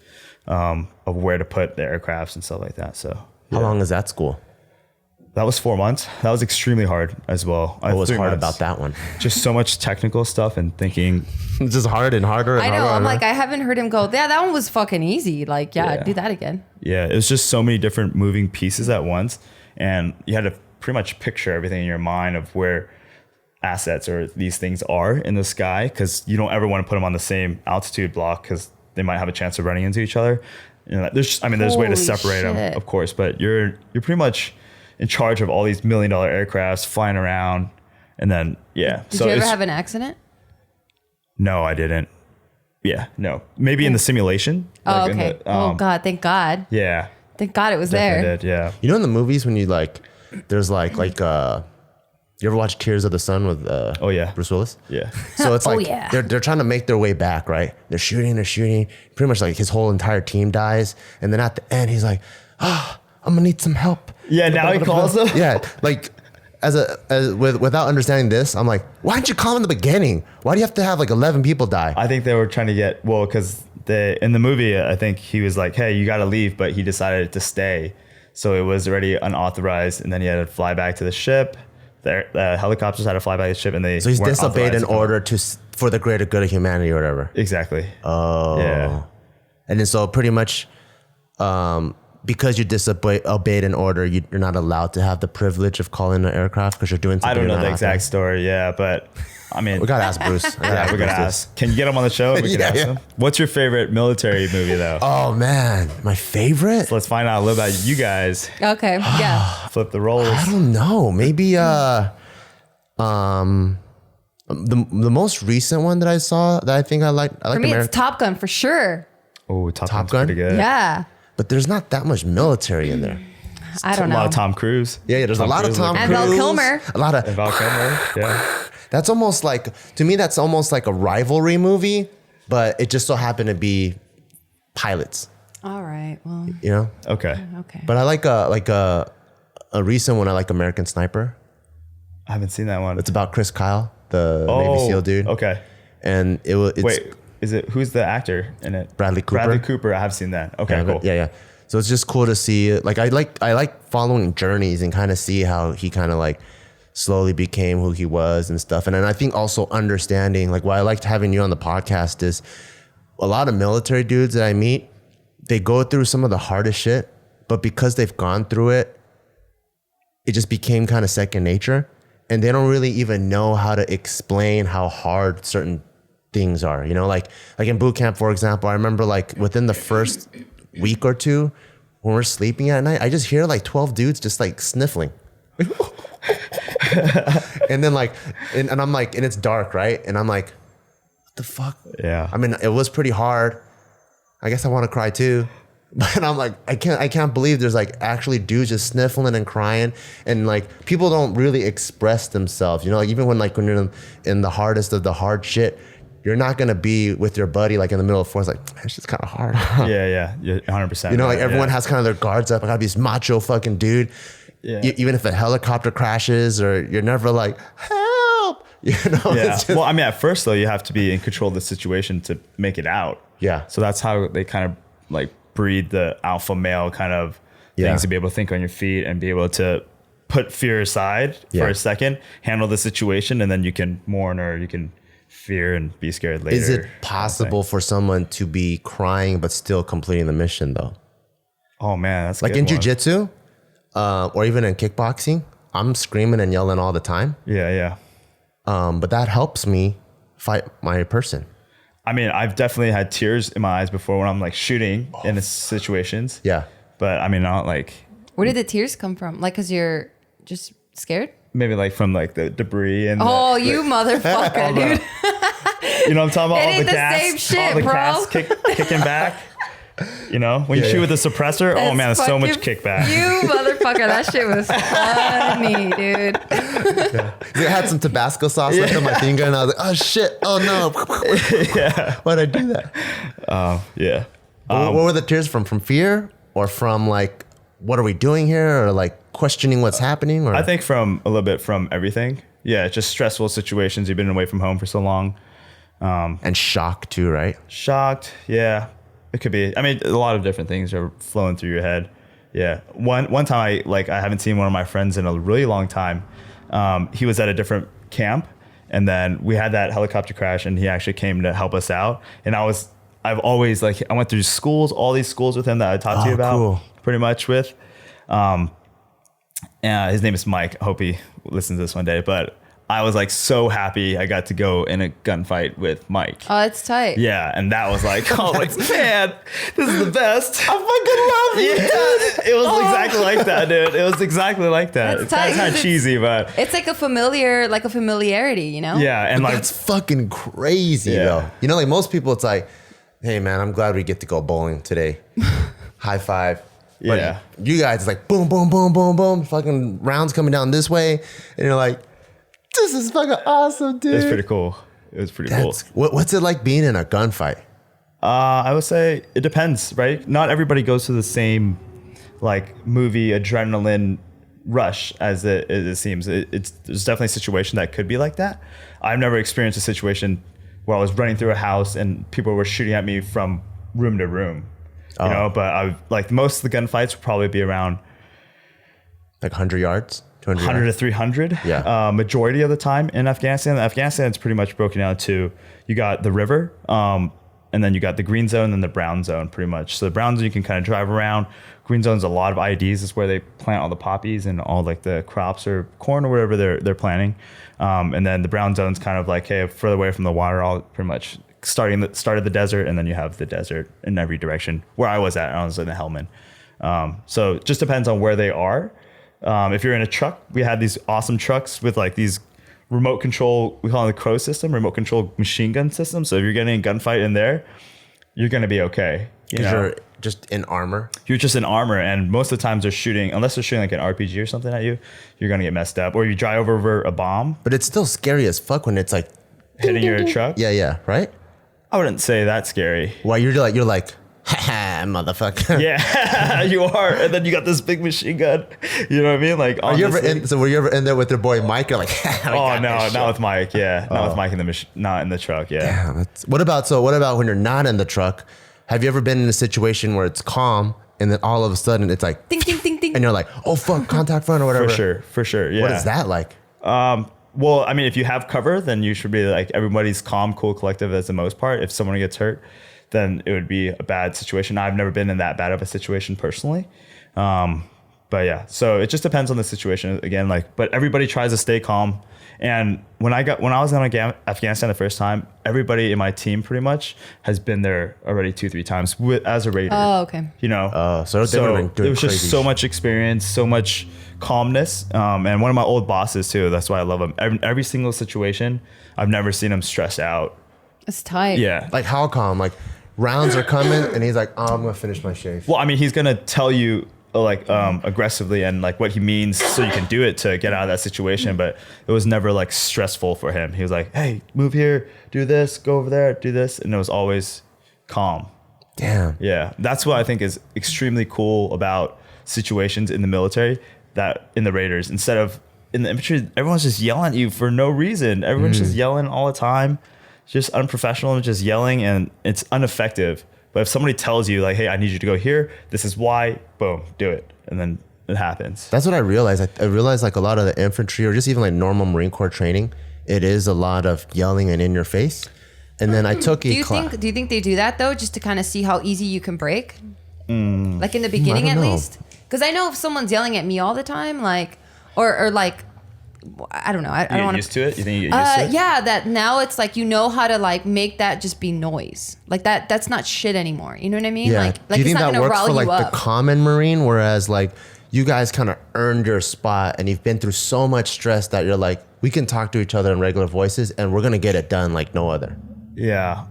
[SPEAKER 3] of where to put the aircrafts and stuff like that. So
[SPEAKER 1] How long is that school?
[SPEAKER 3] that was 4 months. That was extremely hard as well.
[SPEAKER 1] What was
[SPEAKER 3] 3
[SPEAKER 1] hard
[SPEAKER 3] months.
[SPEAKER 1] about that one?
[SPEAKER 3] Just so much technical stuff and thinking.
[SPEAKER 1] It's just hard and harder. And
[SPEAKER 2] I know.
[SPEAKER 1] harder
[SPEAKER 2] I'm
[SPEAKER 1] and
[SPEAKER 2] like,
[SPEAKER 1] harder.
[SPEAKER 2] I haven't heard him go, yeah, that one was fucking easy. Like, yeah,
[SPEAKER 3] Yeah.
[SPEAKER 2] do that again.
[SPEAKER 3] Yeah, it was just so many different moving pieces at once, and you had to pretty much picture everything in your mind of where assets or these things are in the sky, because you don't ever want to put them on the same altitude block because they might have a chance of running into each other. You know, there's a way to
[SPEAKER 2] Holy
[SPEAKER 3] separate them,
[SPEAKER 2] shit.
[SPEAKER 3] of course, but you're pretty much in charge of all these $1 million aircrafts flying around, and then
[SPEAKER 2] Did you ever have an accident?
[SPEAKER 3] No, I didn't. Yeah, no, maybe in the simulation.
[SPEAKER 2] Oh,
[SPEAKER 3] like in
[SPEAKER 2] okay.
[SPEAKER 3] the,
[SPEAKER 2] Oh God, thank God.
[SPEAKER 3] Yeah,
[SPEAKER 2] Thank God it was
[SPEAKER 3] definitely
[SPEAKER 2] there.
[SPEAKER 3] did, yeah.
[SPEAKER 1] You know, in the movies when you like, there's you ever watch Tears of the Sun with
[SPEAKER 3] Oh, yeah.
[SPEAKER 1] Bruce Willis?
[SPEAKER 3] Yeah.
[SPEAKER 1] So it's
[SPEAKER 2] Oh,
[SPEAKER 1] like
[SPEAKER 2] yeah.
[SPEAKER 1] they're trying to make their way back, right? They're shooting. Pretty much like his whole entire team dies, and then at the end he's like, I'm gonna need some help.
[SPEAKER 3] Yeah, now he calls them.
[SPEAKER 1] Yeah, like without understanding this, I'm like, why didn't you call him in the beginning? Why do you have to have like 11 people die?
[SPEAKER 3] I think they were trying to get, because in the movie, I think he was like, hey, you got to leave, but he decided to stay. So it was already unauthorized, and then he had to fly back to the ship. The helicopters had to fly back to the ship, and
[SPEAKER 1] So he's
[SPEAKER 3] weren't
[SPEAKER 1] disobeyed
[SPEAKER 3] authorized
[SPEAKER 1] in
[SPEAKER 3] to come.
[SPEAKER 1] order for the greater good of humanity or whatever.
[SPEAKER 3] Exactly.
[SPEAKER 1] Oh.
[SPEAKER 3] Yeah.
[SPEAKER 1] And then so pretty much, because you disobeyed an order, you're not allowed to have the privilege of calling an aircraft because you're doing something.
[SPEAKER 3] I don't know
[SPEAKER 1] you're
[SPEAKER 3] the
[SPEAKER 1] not
[SPEAKER 3] exact
[SPEAKER 1] authorized.
[SPEAKER 3] story, yeah, but I mean,
[SPEAKER 1] We gotta ask Bruce.
[SPEAKER 3] yeah, we're gonna ask. Can you get him on the show? We can
[SPEAKER 1] Yeah,
[SPEAKER 3] ask
[SPEAKER 1] yeah.
[SPEAKER 3] him. What's your favorite military movie, though?
[SPEAKER 1] Oh man, my favorite.
[SPEAKER 3] So let's find out a little about you guys.
[SPEAKER 2] Okay. Yeah.
[SPEAKER 3] Flip the roles.
[SPEAKER 1] I don't know. Maybe the most recent one that I saw that I think I like. I like
[SPEAKER 2] For me,
[SPEAKER 1] American,
[SPEAKER 2] it's Top Gun for sure.
[SPEAKER 3] Oh, Top Gun's
[SPEAKER 1] Gun?
[SPEAKER 3] pretty good.
[SPEAKER 2] Yeah.
[SPEAKER 1] but there's not that much military in there.
[SPEAKER 2] I don't
[SPEAKER 3] A
[SPEAKER 2] know.
[SPEAKER 3] lot of Tom Cruise.
[SPEAKER 1] Yeah, there's a lot of
[SPEAKER 3] Cruise,
[SPEAKER 1] Tom
[SPEAKER 3] like-
[SPEAKER 2] And Val
[SPEAKER 1] Cruise.
[SPEAKER 2] Kilmer.
[SPEAKER 1] A lot of
[SPEAKER 3] And Val Kilmer. Yeah.
[SPEAKER 1] That's almost like, to me, that's almost like a rivalry movie, but it just so happened to be pilots,
[SPEAKER 2] All right. Well.
[SPEAKER 1] you know?
[SPEAKER 3] Okay.
[SPEAKER 2] Okay.
[SPEAKER 1] But I like a recent one. I like American Sniper.
[SPEAKER 3] I haven't seen that one.
[SPEAKER 1] It's about Chris Kyle, the Navy SEAL dude.
[SPEAKER 3] Okay.
[SPEAKER 1] And it's
[SPEAKER 3] Wait, who's the actor in it?
[SPEAKER 1] Bradley Cooper.
[SPEAKER 3] Bradley Cooper. I have seen that. Okay, cool.
[SPEAKER 1] Yeah. So it's just cool to see. Like I like following journeys and kind of see how he kind of like slowly became who he was and stuff. And then I think also understanding, like why I liked having you on the podcast is a lot of military dudes that I meet, they go through some of the hardest shit, but because they've gone through it, it just became kind of second nature. And they don't really even know how to explain how hard certain things are. You know, like in boot camp, for example, I remember like within the first week or two, when we're sleeping at night, I just hear like 12 dudes just like sniffling. And then like, and I'm like, and it's dark, right? And I'm like, what the fuck?
[SPEAKER 3] Yeah.
[SPEAKER 1] I mean, it was pretty hard. I guess I want to cry too. But I'm like, I can't believe there's like actually dudes just sniffling and crying, and like people don't really express themselves. You know, like even when you're in the hardest of the hard shit, you're not gonna be with your buddy like in the middle of force, like, man, it's just kind of hard.
[SPEAKER 3] Yeah. You're 100%.
[SPEAKER 1] You know, like
[SPEAKER 3] right,
[SPEAKER 1] everyone
[SPEAKER 3] yeah.
[SPEAKER 1] has kind of their guards up. I gotta be this macho fucking dude.
[SPEAKER 3] Yeah.
[SPEAKER 1] Even if a helicopter crashes, or you're never like, help. You know.
[SPEAKER 3] Yeah.
[SPEAKER 1] It's just,
[SPEAKER 3] Well, I mean, at first though, you have to be in control of the situation to make it out.
[SPEAKER 1] Yeah.
[SPEAKER 3] So that's how they kind of like breed the alpha male kind of things, to be able to think on your feet and be able to put fear aside for a second, handle the situation, and then you can mourn or you can fear and be scared later.
[SPEAKER 1] Is it possible for someone to be crying but still completing the mission though?
[SPEAKER 3] Oh man, that's a
[SPEAKER 1] Like
[SPEAKER 3] good
[SPEAKER 1] in
[SPEAKER 3] one.
[SPEAKER 1] jiu-jitsu, or even in kickboxing, I'm screaming and yelling all the time.
[SPEAKER 3] Yeah.
[SPEAKER 1] But that helps me fight my person.
[SPEAKER 3] I mean, I've definitely had tears in my eyes before when I'm like shooting in situations.
[SPEAKER 1] Yeah.
[SPEAKER 3] But I mean, not like
[SPEAKER 2] Where did the tears come from? Like, cause you're just scared?
[SPEAKER 3] maybe like from like the debris and
[SPEAKER 2] Oh, you motherfucker, dude.
[SPEAKER 3] you know what I'm talking about?
[SPEAKER 2] It
[SPEAKER 3] All
[SPEAKER 2] ain't
[SPEAKER 3] the
[SPEAKER 2] the
[SPEAKER 3] gas,
[SPEAKER 2] same shit,
[SPEAKER 3] all the
[SPEAKER 2] bro.
[SPEAKER 3] gas kicking back. You know, when you shoot with a suppressor, oh man, there's so much kickback.
[SPEAKER 2] You motherfucker, that shit was funny, dude.
[SPEAKER 1] I had some Tabasco sauce left on my finger, and I was like, "Oh shit! Oh no!
[SPEAKER 3] Yeah.
[SPEAKER 1] Why'd I do that?"
[SPEAKER 3] Yeah.
[SPEAKER 1] What were the tears from? From fear, or from like, what are we doing here, or like questioning what's happening? Or
[SPEAKER 3] I think from a little bit from everything. Yeah, just stressful situations. You've been away from home for so long.
[SPEAKER 1] and shock too, right?
[SPEAKER 3] Shocked. Yeah, it could be. I mean, a lot of different things are flowing through your head. Yeah. One time I haven't seen one of my friends in a really long time. He was at a different camp, and then we had that helicopter crash, and he actually came to help us out. And I've always like, I went through schools, all these schools with him that I talked to you about,
[SPEAKER 1] cool.
[SPEAKER 3] pretty much with. And his name is Mike. I hope he listens to this one day. But I was like so happy I got to go in a gunfight with Mike.
[SPEAKER 2] Oh, it's tight.
[SPEAKER 3] Yeah, and that was like, oh like, man, this is the best.
[SPEAKER 1] I fucking love it.
[SPEAKER 3] Yeah, it was exactly like that, dude. It was exactly like that.
[SPEAKER 2] That's
[SPEAKER 3] It's kind
[SPEAKER 2] tight,
[SPEAKER 3] of cheesy, but
[SPEAKER 2] It's like a familiarity, you know?
[SPEAKER 3] yeah, and like
[SPEAKER 1] That's fucking crazy,
[SPEAKER 3] Yeah.
[SPEAKER 1] though. You know, like most people, it's like, hey, man, I'm glad we get to go bowling today. High five. But
[SPEAKER 3] Yeah.
[SPEAKER 1] you guys, it's like boom, boom, boom, boom, boom. Fucking rounds coming down this way. And you're like, this is fucking awesome, dude.
[SPEAKER 3] it's pretty cool. It was pretty cool.
[SPEAKER 1] What's it like being in a gunfight?
[SPEAKER 3] I would say it depends, right? Not everybody goes through the same like movie adrenaline rush as it seems. There's definitely a situation that could be like that. I've never experienced a situation where I was running through a house and people were shooting at me from room to room. You know, but I've like most of the gunfights would probably be around
[SPEAKER 1] Like 100 yards? 200
[SPEAKER 3] 100 to
[SPEAKER 1] yards?
[SPEAKER 3] 300.
[SPEAKER 1] Yeah.
[SPEAKER 3] Majority of the time in Afghanistan. Afghanistan is pretty much broken down to you got the river, and then you got the green zone and the brown zone pretty much. So the brown zone you can kind of drive around. Green zone's a lot of IDs. Is where they plant all the poppies and all like the crops or corn or whatever they're planting. And then the brown zone's kind of like, hey, further away from the water, all pretty much started the desert, and then you have the desert in every direction. Where I was at, I was in the Helmand. So it just depends on where they are. If you're in a truck, we had these awesome trucks with like these remote control, we call it the Crow system, remote control machine gun system. So if you're getting a gunfight in there, you're going to be okay.
[SPEAKER 1] Because you're just in armor.
[SPEAKER 3] You're just in armor, and most of the times they're shooting, unless they're shooting like an RPG or something at you, you're going to get messed up. Or you drive over a bomb
[SPEAKER 1] But it's still scary as fuck when it's like,
[SPEAKER 3] hitting your truck.
[SPEAKER 1] yeah, right?
[SPEAKER 3] I wouldn't say that's scary.
[SPEAKER 1] Well, you're like, ha motherfucker.
[SPEAKER 3] Yeah, you are. And then you got this big machine gun. You know what I mean? Like,
[SPEAKER 1] Were you
[SPEAKER 3] honestly-
[SPEAKER 1] ever in there with your boy Mike? You're like,
[SPEAKER 3] Oh no, not with Mike. Yeah, not with Mike in the not in the truck. Yeah.
[SPEAKER 1] Damn, what about when you're not in the truck? Have you ever been in a situation where it's calm and then all of a sudden it's like,
[SPEAKER 2] Ding, ding, ding, ding.
[SPEAKER 1] and you're like, oh fuck, contact front or whatever.
[SPEAKER 3] For sure. Yeah.
[SPEAKER 1] What is that like?
[SPEAKER 3] Well, I mean, if you have cover, then you should be like everybody's calm, cool, collective as the most part. If someone gets hurt, then it would be a bad situation. I've never been in that bad of a situation personally. But yeah, so it just depends on the situation again, like, but everybody tries to stay calm. And when I was in Afghanistan the first time, everybody in my team pretty much has been there already 2-3 times as a raider.
[SPEAKER 2] Oh, okay.
[SPEAKER 3] You know,
[SPEAKER 1] so they would've been doing
[SPEAKER 3] it was just
[SPEAKER 1] crazy
[SPEAKER 3] so
[SPEAKER 1] shit.
[SPEAKER 3] much experience, so much calmness. And one of my old bosses too. That's why I love him. Every single situation, I've never seen him stressed out.
[SPEAKER 2] It's tight.
[SPEAKER 3] Yeah.
[SPEAKER 1] Like how calm? Like rounds are coming and he's like, oh, I'm gonna finish my shave.
[SPEAKER 3] Well, I mean, he's gonna tell you like aggressively and like what he means so you can do it to get out of that situation. But it was never like stressful for him. He was like, hey, move here, do this, go over there, do this, and it was always calm.
[SPEAKER 1] Damn.
[SPEAKER 3] Yeah, that's what I think is extremely cool about situations in the military, that in the Raiders, instead of in the infantry, everyone's just yelling at you for no reason. Everyone's just yelling all the time. It's just unprofessional and just yelling, and it's ineffective. But if somebody tells you like, hey, I need you to go here, this is why, boom, do it. And then it happens.
[SPEAKER 1] That's what I realized. I realized like a lot of the infantry or just even like normal Marine Corps training, it is a lot of yelling and in your face. And then I took
[SPEAKER 2] Do you think they do that though, just to kind of see how easy you can break? Like in the beginning,
[SPEAKER 1] I
[SPEAKER 2] at
[SPEAKER 1] don't know.
[SPEAKER 2] least. Because I know if someone's yelling at me all the time, like, or like, I don't know. I
[SPEAKER 3] You
[SPEAKER 2] don't
[SPEAKER 3] get
[SPEAKER 2] want
[SPEAKER 3] used to it? You think you get used to it?
[SPEAKER 2] Yeah, that now it's like you know how to like make that just be noise. Like that's not shit anymore. You know what I mean?
[SPEAKER 1] Yeah.
[SPEAKER 2] Like
[SPEAKER 1] Do you
[SPEAKER 2] it's
[SPEAKER 1] think
[SPEAKER 2] not
[SPEAKER 1] that
[SPEAKER 2] gonna
[SPEAKER 1] works
[SPEAKER 2] rile
[SPEAKER 1] for
[SPEAKER 2] you
[SPEAKER 1] like the
[SPEAKER 2] up.
[SPEAKER 1] common Marine, whereas like you guys kind of earned your spot and you've been through so much stress that you're like, we can talk to each other in regular voices and we're gonna get it done like no other.
[SPEAKER 3] Yeah.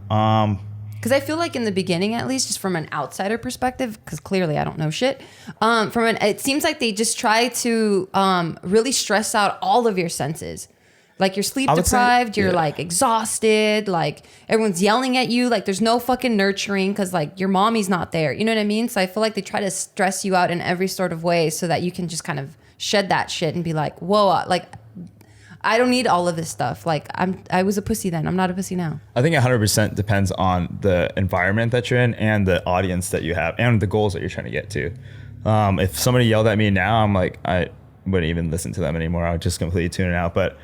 [SPEAKER 2] Because I feel like in the beginning, at least, just from an outsider perspective, because clearly I don't know shit. It seems like they just try to really stress out all of your senses. Like you're sleep
[SPEAKER 3] I would say-
[SPEAKER 2] deprived, you're
[SPEAKER 3] yeah.
[SPEAKER 2] like exhausted, like everyone's yelling at you, like there's no fucking nurturing because like your mommy's not there. You know what I mean? So I feel like they try to stress you out in every sort of way so that you can just kind of shed that shit and be like, whoa, like I don't need all of this stuff. Like I was a pussy then. I'm not a pussy now.
[SPEAKER 3] I think 100% depends on the environment that you're in and the audience that you have and the goals that you're trying to get to. If somebody yelled at me now, I'm like, wouldn't even listen to them anymore. I would just completely tune it out. But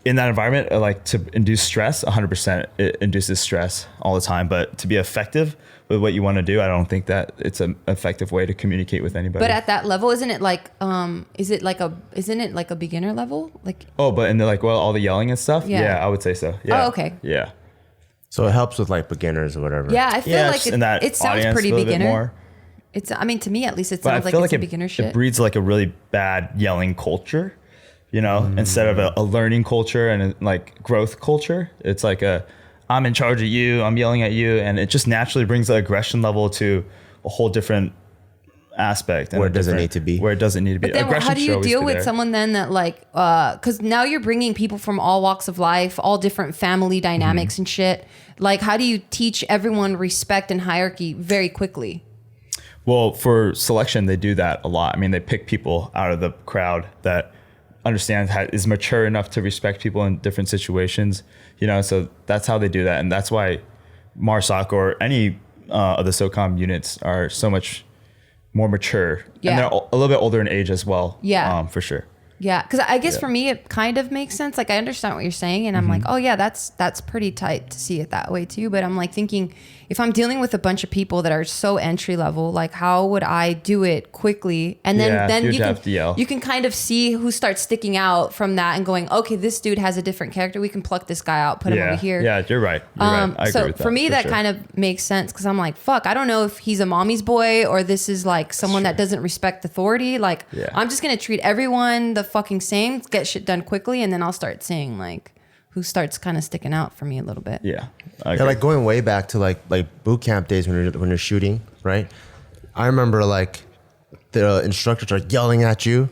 [SPEAKER 3] in that environment, like to induce stress, 100% it induces stress all the time. But to be effective with what you want to do, I don't think that it's an effective way to communicate with anybody.
[SPEAKER 2] But at that level, isn't it like isn't it like a beginner level? Like
[SPEAKER 3] but in the like all the yelling and stuff?
[SPEAKER 2] Yeah.
[SPEAKER 3] Yeah, I would say so. Yeah.
[SPEAKER 2] Oh, okay.
[SPEAKER 3] Yeah.
[SPEAKER 1] So it helps with like beginners or whatever.
[SPEAKER 2] Yeah, I feel like it sounds pretty beginner.
[SPEAKER 3] More.
[SPEAKER 2] It's, I mean, to me at least, it
[SPEAKER 3] But
[SPEAKER 2] sounds
[SPEAKER 3] I feel
[SPEAKER 2] like it's
[SPEAKER 3] like
[SPEAKER 2] a beginner shit.
[SPEAKER 3] It breeds like a really bad yelling culture, you know, instead of a learning culture and like growth culture. It's like I'm in charge of you, I'm yelling at you. And it just naturally brings the aggression level to a whole different aspect.
[SPEAKER 1] Where it doesn't need to be.
[SPEAKER 3] Where it doesn't need to be.
[SPEAKER 2] But then
[SPEAKER 3] Aggression
[SPEAKER 2] how do
[SPEAKER 3] should
[SPEAKER 2] you
[SPEAKER 3] always
[SPEAKER 2] deal
[SPEAKER 3] be
[SPEAKER 2] with
[SPEAKER 3] there.
[SPEAKER 2] someone then that like, cause now you're bringing people from all walks of life, all different family dynamics and shit. Like, how do you teach everyone respect and hierarchy very quickly?
[SPEAKER 3] Well, for selection, they do that a lot. I mean, they pick people out of the crowd that understands is mature enough to respect people in different situations, you know, so that's how they do that. And that's why MARSOC or any of the SOCOM units are so much more mature.
[SPEAKER 2] Yeah.
[SPEAKER 3] And they're a little bit older in age as well.
[SPEAKER 2] Yeah.
[SPEAKER 3] For sure.
[SPEAKER 2] Yeah, because I guess for me it kind of makes sense. Like I understand what you're saying, and I'm like, oh yeah, that's pretty tight to see it that way too. But I'm like thinking, if I'm dealing with a bunch of people that are so entry level, like how would I do it quickly? And then you can kind of see who starts sticking out from that and going, okay, this dude has a different character. We can pluck this guy out, put him over here.
[SPEAKER 3] Yeah, you're right. I agree with that.
[SPEAKER 2] For me, that
[SPEAKER 3] sure.
[SPEAKER 2] kind of makes sense because I'm like, fuck, I don't know if he's a mommy's boy or this is like someone that doesn't respect authority. Like, I'm just gonna treat everyone the fucking same, get shit done quickly, and then I'll start seeing like who starts kind of sticking out for me a little bit.
[SPEAKER 3] Yeah,
[SPEAKER 1] like going way back to like boot camp days when you're shooting, right? I remember like the instructors are yelling at you,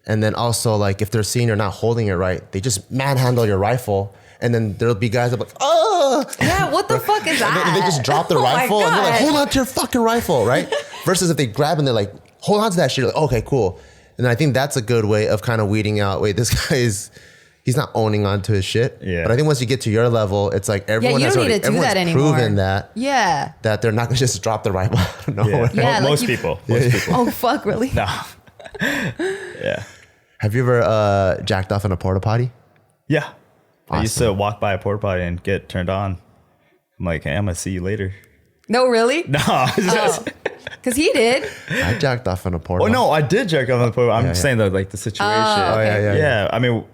[SPEAKER 1] and then also like if they're seeing you're not holding it right, they just manhandle your rifle, and then there'll be guys that are like, oh,
[SPEAKER 2] yeah, what the fuck is that?
[SPEAKER 1] And they just drop the rifle and they're like, hold on to your fucking rifle, right? Versus if they grab and they're like, hold on to that shit, like, okay, cool. And I think that's a good way of kind of weeding out, wait, this guy he's not owning on to his shit.
[SPEAKER 3] Yeah.
[SPEAKER 1] But I think once you get to your level, it's like everyone has already proven that.
[SPEAKER 2] Yeah.
[SPEAKER 1] That they're not going to just drop the rifle out of nowhere.
[SPEAKER 2] Yeah, like
[SPEAKER 3] most people.
[SPEAKER 2] Oh, fuck, really?
[SPEAKER 3] No. Yeah.
[SPEAKER 1] Have you ever jacked off in a porta potty?
[SPEAKER 3] Yeah.
[SPEAKER 1] Awesome.
[SPEAKER 3] I used to walk by a porta potty and get turned on. I'm like, hey, I'm going to see you later.
[SPEAKER 2] No, really?
[SPEAKER 3] No.
[SPEAKER 2] Because he did.
[SPEAKER 1] I jacked off in a porta.
[SPEAKER 3] Oh, no, I did jerk off on the porta potty. I'm saying though, like the situation.
[SPEAKER 2] Oh, okay.
[SPEAKER 3] Yeah. I mean,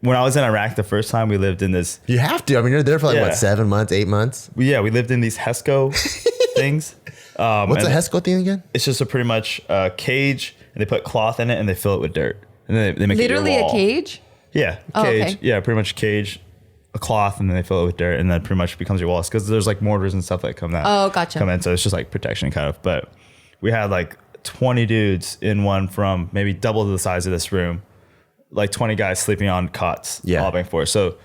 [SPEAKER 3] when I was in Iraq the first time, we lived in this.
[SPEAKER 1] You have to. I mean, you're there for like, what, 7 months, 8 months?
[SPEAKER 3] Yeah, we lived in these HESCO things.
[SPEAKER 1] What's a HESCO thing again?
[SPEAKER 3] It's just a pretty much cage, and they put cloth in it, and they fill it with dirt. And then they make
[SPEAKER 2] literally
[SPEAKER 3] it your wall.
[SPEAKER 2] a cage?
[SPEAKER 3] Yeah,
[SPEAKER 2] Oh,
[SPEAKER 3] cage.
[SPEAKER 2] okay.
[SPEAKER 3] Yeah, pretty much a cage, a cloth, and then they fill it with dirt, and then pretty much becomes your walls. Because there's like mortars and stuff that come in.
[SPEAKER 2] Oh, gotcha.
[SPEAKER 3] Come in, so it's just like protection kind of. But we had like 20 dudes in one from maybe double the size of this room. Like 20 guys sleeping on cots, all back and forth. So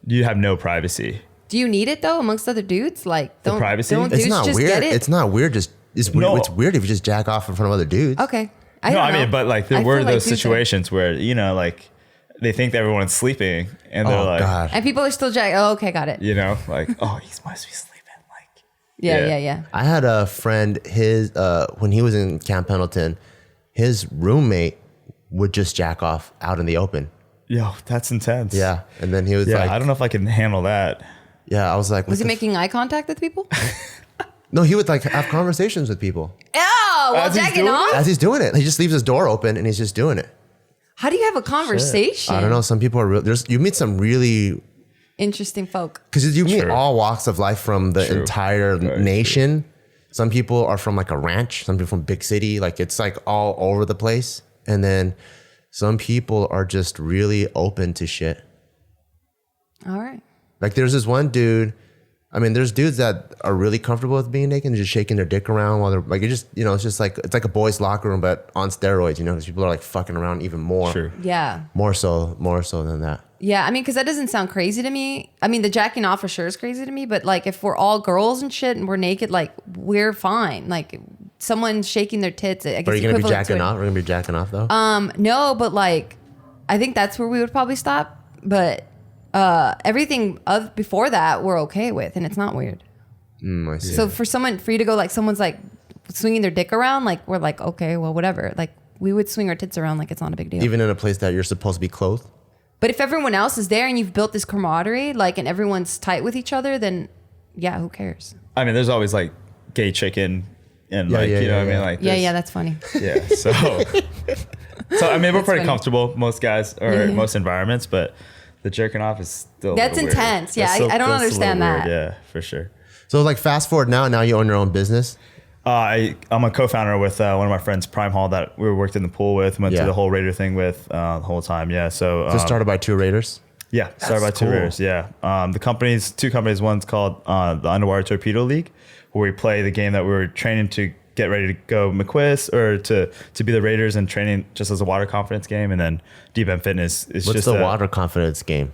[SPEAKER 3] you have no privacy.
[SPEAKER 2] Do you need it though amongst other dudes? Like,
[SPEAKER 3] The privacy?
[SPEAKER 2] Don't dudes
[SPEAKER 1] It's not
[SPEAKER 2] just
[SPEAKER 1] weird.
[SPEAKER 2] get it?
[SPEAKER 1] It's not weird. It's weird.
[SPEAKER 3] No.
[SPEAKER 1] It's weird if you just jack off in front of other dudes.
[SPEAKER 2] Okay.
[SPEAKER 3] I mean, but like there
[SPEAKER 2] I
[SPEAKER 3] were
[SPEAKER 2] feel like
[SPEAKER 3] those
[SPEAKER 2] dudes are-
[SPEAKER 3] situations where, you know, like they think that everyone's sleeping and they're
[SPEAKER 1] Oh,
[SPEAKER 3] like,
[SPEAKER 1] God.
[SPEAKER 2] And people are still jacking. Oh, okay, got it.
[SPEAKER 3] you know, like, oh, he must be sleeping. Like,
[SPEAKER 2] Yeah.
[SPEAKER 1] I had a friend, his when he was in Camp Pendleton, his roommate would just jack off out in the open.
[SPEAKER 3] yo, that's intense.
[SPEAKER 1] Yeah. And then he was like,
[SPEAKER 3] I don't know if I can handle that.
[SPEAKER 1] yeah, I was like,
[SPEAKER 2] Was he
[SPEAKER 1] what the
[SPEAKER 2] making eye contact with people?
[SPEAKER 1] no, he would like have conversations with people
[SPEAKER 2] Oh, while
[SPEAKER 3] As he's
[SPEAKER 2] jacking
[SPEAKER 3] doing
[SPEAKER 2] off?
[SPEAKER 1] as he's doing it. He just leaves his door open and he's just doing it.
[SPEAKER 2] How do you have a conversation?
[SPEAKER 1] I don't know. Some people are real. You meet some really,
[SPEAKER 2] Interesting folk.
[SPEAKER 1] because you meet
[SPEAKER 3] True.
[SPEAKER 1] all walks of life from the
[SPEAKER 3] True.
[SPEAKER 1] entire
[SPEAKER 3] Very
[SPEAKER 1] nation. Some people are from like a ranch. Some people from big city. Like it's like all over the place. And then some people are just really open to shit.
[SPEAKER 2] All right.
[SPEAKER 1] Like there's this one dude. I mean, there's dudes that are really comfortable with being naked and just shaking their dick around while they're like, it's just like, it's like a boys' locker room, but on steroids, you know, because people are like fucking around even more.
[SPEAKER 3] True.
[SPEAKER 2] Yeah.
[SPEAKER 1] More so than that.
[SPEAKER 2] Yeah, I mean, because that doesn't sound crazy to me. I mean, the jacking off for sure is crazy to me, but like if we're all girls and shit and we're naked, like we're fine. Like someone shaking their tits, I guess.
[SPEAKER 1] Are you going to be
[SPEAKER 2] equivalent
[SPEAKER 1] jacking
[SPEAKER 2] it.
[SPEAKER 1] off? We're going to be jacking off though?
[SPEAKER 2] No, but like, I think that's where we would probably stop. But everything before that, we're okay with, and it's not weird.
[SPEAKER 1] I see.
[SPEAKER 2] So for you to go like someone's like swinging their dick around, like we're like, okay, well, whatever. Like we would swing our tits around like it's not a big deal.
[SPEAKER 1] Even in a place that you're supposed to be clothed?
[SPEAKER 2] But if everyone else is there and you've built this camaraderie, like, and everyone's tight with each other, then yeah, who cares?
[SPEAKER 3] I mean, there's always like gay chicken and what I mean? Like,
[SPEAKER 2] Yeah, that's funny.
[SPEAKER 3] yeah. So I mean, we're pretty
[SPEAKER 2] funny.
[SPEAKER 3] comfortable, most guys or most environments, but the jerking off is still
[SPEAKER 2] That's
[SPEAKER 3] a little
[SPEAKER 2] intense.
[SPEAKER 3] Weird.
[SPEAKER 2] Yeah,
[SPEAKER 3] That's
[SPEAKER 2] I don't
[SPEAKER 3] that's a
[SPEAKER 2] understand
[SPEAKER 3] little
[SPEAKER 2] that.
[SPEAKER 3] weird. Yeah, for sure.
[SPEAKER 1] So like fast forward now you own your own business.
[SPEAKER 3] I'm a co-founder with one of my friends, Prime Hall, that we worked in the pool with, went
[SPEAKER 1] Yeah.
[SPEAKER 3] through the whole Raider thing with the whole time. Yeah. So
[SPEAKER 1] Just started by 2 Raiders.
[SPEAKER 3] yeah, started by
[SPEAKER 1] That's
[SPEAKER 3] 2
[SPEAKER 1] cool.
[SPEAKER 3] Raiders. Yeah. Two companies. One's called the Underwater Torpedo League, where we play the game that we were training to get ready to go McQuist or to be the Raiders and training just as a water confidence game. And then Deep End Fitness is
[SPEAKER 1] What's
[SPEAKER 3] just
[SPEAKER 1] the water confidence game?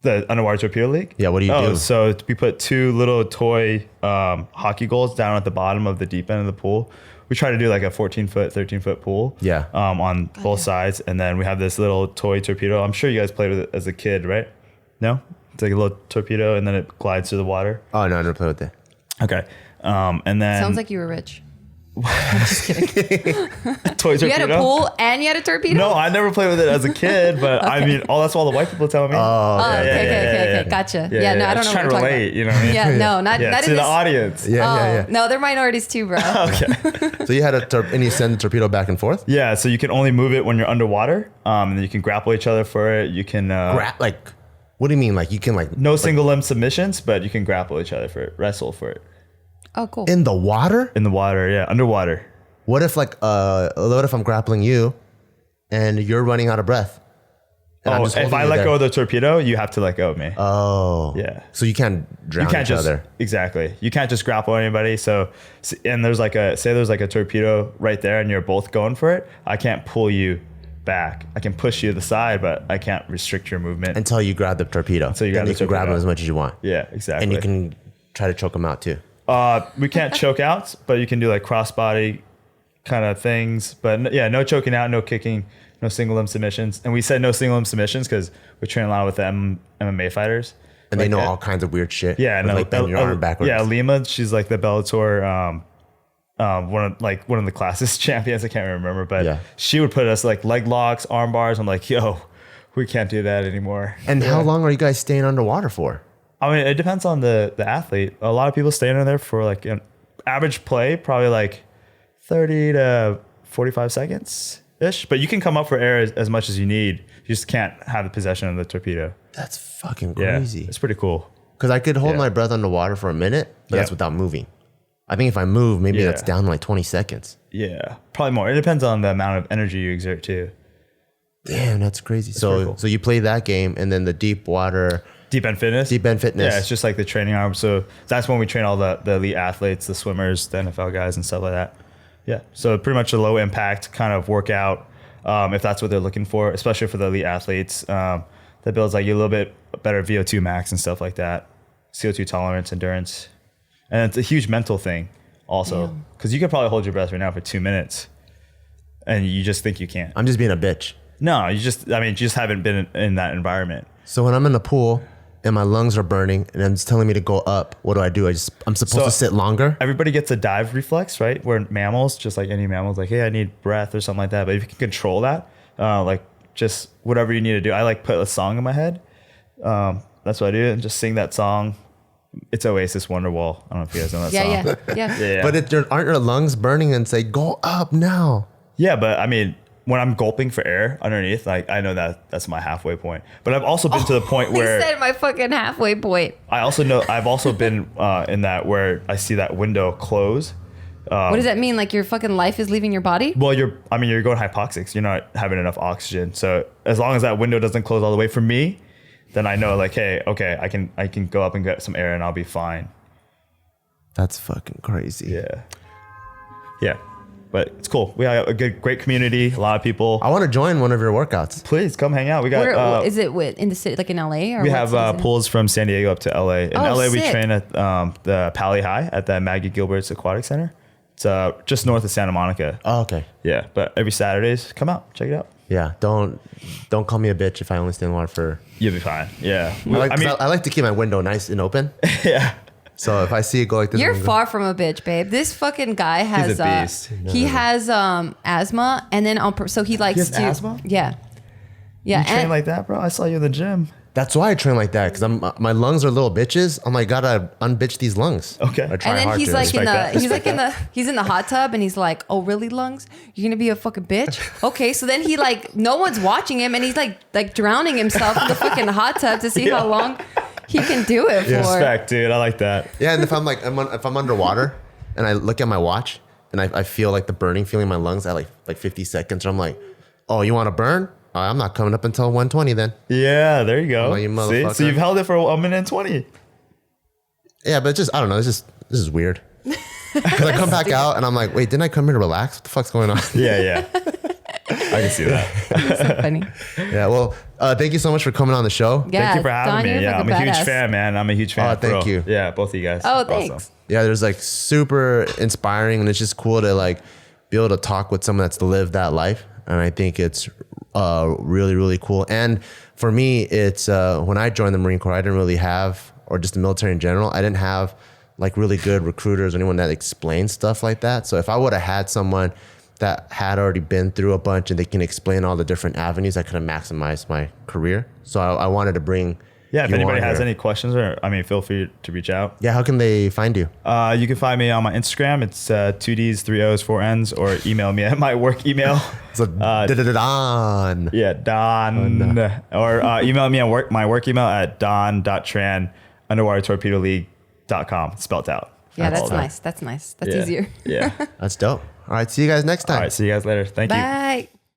[SPEAKER 3] the Underwater Torpedo League.
[SPEAKER 1] Yeah, what do you do?
[SPEAKER 3] So we put 2 little toy hockey goals down at the bottom of the deep end of the pool. We try to do like a 14-foot, 13-foot pool.
[SPEAKER 1] Yeah.
[SPEAKER 3] On both sides, and then we have this little toy torpedo. I'm sure you guys played with it as a kid, right? No, it's like a little torpedo, and then it glides through the water.
[SPEAKER 1] Oh, no, I never played with that.
[SPEAKER 3] Okay. And then
[SPEAKER 2] Sounds like you were rich. I'm just kidding.
[SPEAKER 3] toy torpedo.
[SPEAKER 2] You had a pool and you had a torpedo?
[SPEAKER 3] No, I never played with it as a kid, but I mean, that's all the white people tell me.
[SPEAKER 1] Oh,
[SPEAKER 2] Oh,
[SPEAKER 1] okay.
[SPEAKER 2] okay. Gotcha. Yeah, no, I don't know
[SPEAKER 3] Just trying
[SPEAKER 2] what
[SPEAKER 3] to
[SPEAKER 2] we're talking
[SPEAKER 3] relate,
[SPEAKER 2] about.
[SPEAKER 3] you know what I mean?
[SPEAKER 2] Yeah, no, not
[SPEAKER 3] Yeah,
[SPEAKER 2] not
[SPEAKER 3] to
[SPEAKER 2] in
[SPEAKER 3] the
[SPEAKER 2] this.
[SPEAKER 3] audience.
[SPEAKER 1] Yeah.
[SPEAKER 2] No, they're minorities too, bro.
[SPEAKER 3] Okay.
[SPEAKER 1] So you had and you send the torpedo back and forth?
[SPEAKER 3] Yeah, so you can only move it when you're underwater, and then you can grapple each other for it. You can
[SPEAKER 1] Like, what do you mean? Like you can like
[SPEAKER 3] no single limb submissions, but you can grapple each other for it, wrestle for it
[SPEAKER 2] Oh, cool.
[SPEAKER 1] in the water?
[SPEAKER 3] in the water. Yeah, underwater.
[SPEAKER 1] What if what if I'm grappling you and you're running out of breath? And I'm
[SPEAKER 3] Oh,
[SPEAKER 1] just
[SPEAKER 3] if
[SPEAKER 1] holding
[SPEAKER 3] I
[SPEAKER 1] you
[SPEAKER 3] let
[SPEAKER 1] there.
[SPEAKER 3] go of the torpedo, you have to let go of me.
[SPEAKER 1] Oh.
[SPEAKER 3] Yeah.
[SPEAKER 1] So you can't drown
[SPEAKER 3] You can't
[SPEAKER 1] each
[SPEAKER 3] just
[SPEAKER 1] other.
[SPEAKER 3] exactly. You can't just grapple anybody. So, and there's like a torpedo right there, and you're both going for it. I can't pull you back. I can push you to the side, but I can't restrict your movement.
[SPEAKER 1] Until you grab the torpedo.
[SPEAKER 3] Until you grab
[SPEAKER 1] Then
[SPEAKER 3] the
[SPEAKER 1] you can grab
[SPEAKER 3] torpedo.
[SPEAKER 1] them as much as you want.
[SPEAKER 3] Yeah, exactly.
[SPEAKER 1] And you can try to choke them out too.
[SPEAKER 3] We can't choke out, but you can do like crossbody kind of things. But yeah, no choking out, no kicking, no single limb submissions. And we said no single limb submissions because we train a lot with MMA fighters.
[SPEAKER 1] And
[SPEAKER 3] Like,
[SPEAKER 1] they know all kinds of weird shit.
[SPEAKER 3] Yeah,
[SPEAKER 1] with,
[SPEAKER 3] no,
[SPEAKER 1] like bending your arm backwards.
[SPEAKER 3] Yeah, Lima, she's like the Bellator, one of the classes champions. I can't remember, but
[SPEAKER 1] Yeah.
[SPEAKER 3] she would put us like leg locks, arm bars. I'm like, yo, we can't do that anymore.
[SPEAKER 1] And how long are you guys staying underwater for?
[SPEAKER 3] I mean, it depends on the athlete. A lot of people stay under there for like an average play, probably like 30 to 45 seconds ish. But you can come up for air as much as you need. You just can't have the possession of the torpedo.
[SPEAKER 1] That's fucking
[SPEAKER 3] Yeah,
[SPEAKER 1] crazy.
[SPEAKER 3] it's pretty cool.
[SPEAKER 1] Because I could hold
[SPEAKER 3] Yeah.
[SPEAKER 1] my breath underwater for a minute, but that's
[SPEAKER 3] Yeah.
[SPEAKER 1] without moving. I think if I move, maybe
[SPEAKER 3] Yeah.
[SPEAKER 1] that's down to like 20 seconds.
[SPEAKER 3] Yeah, probably more. It depends on the amount of energy you exert too.
[SPEAKER 1] Damn, that's crazy.
[SPEAKER 3] pretty
[SPEAKER 1] So
[SPEAKER 3] cool.
[SPEAKER 1] so you play that game and then the deep water,
[SPEAKER 3] Deep End Fitness.
[SPEAKER 1] Deep End Fitness.
[SPEAKER 3] Yeah, it's just like the training arm. So that's when we train all the elite athletes, the swimmers, the NFL guys, and stuff like that. Yeah. So pretty much a low impact kind of workout, if that's what they're looking for, especially for the elite athletes. That builds like you a little bit better VO2 max and stuff like that, CO2 tolerance, endurance, and it's a huge mental thing also because you could probably hold your breath right now for 2 minutes, and you just think you can't.
[SPEAKER 1] I'm just being a bitch.
[SPEAKER 3] No, you just haven't been in that environment.
[SPEAKER 1] So when I'm in the pool and my lungs are burning and it's telling me to go up, what do? I'm supposed
[SPEAKER 3] So-
[SPEAKER 1] to sit longer?
[SPEAKER 3] Everybody gets a dive reflex, right? Where mammals, just like any mammals, like, hey, I need breath or something like that. But if you can control that, like just whatever you need to do. I like put a song in my head. That's what I do, and just sing that song. It's Oasis Wonderwall. I don't know if you guys know that song.
[SPEAKER 2] Yeah.
[SPEAKER 1] But aren't your lungs burning and say, go up now?
[SPEAKER 3] Yeah, but I mean, when I'm gulping for air underneath, like I know that's my halfway point. But I've also been to the point
[SPEAKER 2] He
[SPEAKER 3] where
[SPEAKER 2] said my fucking halfway point.
[SPEAKER 3] I've also been in that where I see that window close.
[SPEAKER 2] What does that mean? Like your fucking life is leaving your body?
[SPEAKER 3] Well, you're going hypoxic. You're not having enough oxygen. So as long as that window doesn't close all the way for me, then I know like, hey, okay, I can go up and get some air and I'll be fine.
[SPEAKER 1] That's fucking crazy.
[SPEAKER 3] Yeah. But it's cool. We have a great community, a lot of people.
[SPEAKER 1] I want to join one of your workouts.
[SPEAKER 3] Please come hang out. We got
[SPEAKER 2] Where is it in the city, like in LA? Or
[SPEAKER 3] we
[SPEAKER 2] what
[SPEAKER 3] have
[SPEAKER 2] city is it in?
[SPEAKER 3] pools from San Diego up to LA. In
[SPEAKER 2] Oh,
[SPEAKER 3] LA, we
[SPEAKER 2] sick.
[SPEAKER 3] train at the Pali High at the Maggie Gilbert's Aquatic Center. It's just north of Santa Monica.
[SPEAKER 1] Oh, okay.
[SPEAKER 3] Yeah, but every Saturdays, come out, check it out.
[SPEAKER 1] Yeah. Don't call me a bitch if I only stay in water for.
[SPEAKER 3] You'll be fine. Yeah.
[SPEAKER 1] I like to keep my window nice and open.
[SPEAKER 3] Yeah.
[SPEAKER 1] So if I see it go like this,
[SPEAKER 2] You're
[SPEAKER 1] I'm
[SPEAKER 2] far from a bitch, babe. This fucking guy has
[SPEAKER 3] a beast.
[SPEAKER 2] he has asthma, and then so he likes
[SPEAKER 3] He has
[SPEAKER 2] to
[SPEAKER 3] asthma?
[SPEAKER 2] Yeah, yeah.
[SPEAKER 3] You train
[SPEAKER 2] and-
[SPEAKER 3] like that, bro? I saw you in the gym.
[SPEAKER 1] That's why I train like that, because my lungs are little bitches. I'm like, gotta unbitch these lungs.
[SPEAKER 3] Okay.
[SPEAKER 1] I try
[SPEAKER 2] and then
[SPEAKER 1] hard
[SPEAKER 2] he's
[SPEAKER 1] to.
[SPEAKER 2] like in
[SPEAKER 3] Respect
[SPEAKER 2] the
[SPEAKER 3] that.
[SPEAKER 2] he's like in the he's in the hot tub, and he's like, oh really, lungs? You're gonna be a fucking bitch? Okay, so then he like no one's watching him, and he's like drowning himself in the fucking hot tub to see how long he can do it for.
[SPEAKER 3] Respect, dude. I like that.
[SPEAKER 1] Yeah, and if I'm if I'm underwater and I look at my watch and I feel like the burning feeling in my lungs at like 50 seconds, I'm like, oh, you want to burn? I'm not coming up until 120 then.
[SPEAKER 3] Yeah, there you go.
[SPEAKER 1] Oh, you
[SPEAKER 3] See?
[SPEAKER 1] motherfucker.
[SPEAKER 3] So you've held it for 1 minute and 20.
[SPEAKER 1] Yeah, but it's just, I don't know. This is weird. 'Cause I come back out and I'm like, wait, didn't I come here to relax? What the fuck's going on?
[SPEAKER 3] Yeah. I can see that.
[SPEAKER 2] So funny.
[SPEAKER 1] Yeah, well, thank you so much for coming on the show.
[SPEAKER 2] Yeah,
[SPEAKER 3] Thank you for having
[SPEAKER 2] Don,
[SPEAKER 3] me.
[SPEAKER 2] you're
[SPEAKER 3] Yeah, I'm
[SPEAKER 2] fucking
[SPEAKER 3] a huge
[SPEAKER 2] badass.
[SPEAKER 3] fan, man. I'm a huge fan.
[SPEAKER 1] Oh, thank
[SPEAKER 3] bro.
[SPEAKER 1] you.
[SPEAKER 3] Yeah, both of you guys.
[SPEAKER 2] Oh, thanks.
[SPEAKER 3] Awesome.
[SPEAKER 1] Yeah, there's like super inspiring, and it's just cool to like be able to talk with someone that's lived that life. And I think it's really, really cool. And for me, it's when I joined the Marine Corps, I didn't really have, or just the military in general, I didn't have like really good recruiters or anyone that explains stuff like that. So if I would have had someone that had already been through a bunch and they can explain all the different avenues, I could have maximized my career. So I wanted to bring.
[SPEAKER 3] Yeah, if
[SPEAKER 1] you
[SPEAKER 3] anybody
[SPEAKER 1] on
[SPEAKER 3] has
[SPEAKER 1] here.
[SPEAKER 3] any questions, feel free to reach out.
[SPEAKER 1] Yeah, how can they find you?
[SPEAKER 3] You can find me on my Instagram. It's 2 Ds, 3 Os, 4 Ns, or email me at my work email.
[SPEAKER 1] So Don.
[SPEAKER 3] Yeah, Don. Or email me at my work email at don.tran_torpedoleague.com. Spelt out.
[SPEAKER 2] Yeah, that's
[SPEAKER 3] all that.
[SPEAKER 2] nice. That's nice. That's
[SPEAKER 3] Yeah.
[SPEAKER 2] easier.
[SPEAKER 3] Yeah.
[SPEAKER 1] That's dope. All right, see you guys next time.
[SPEAKER 3] All right, see you guys later. Thank you.
[SPEAKER 2] Bye.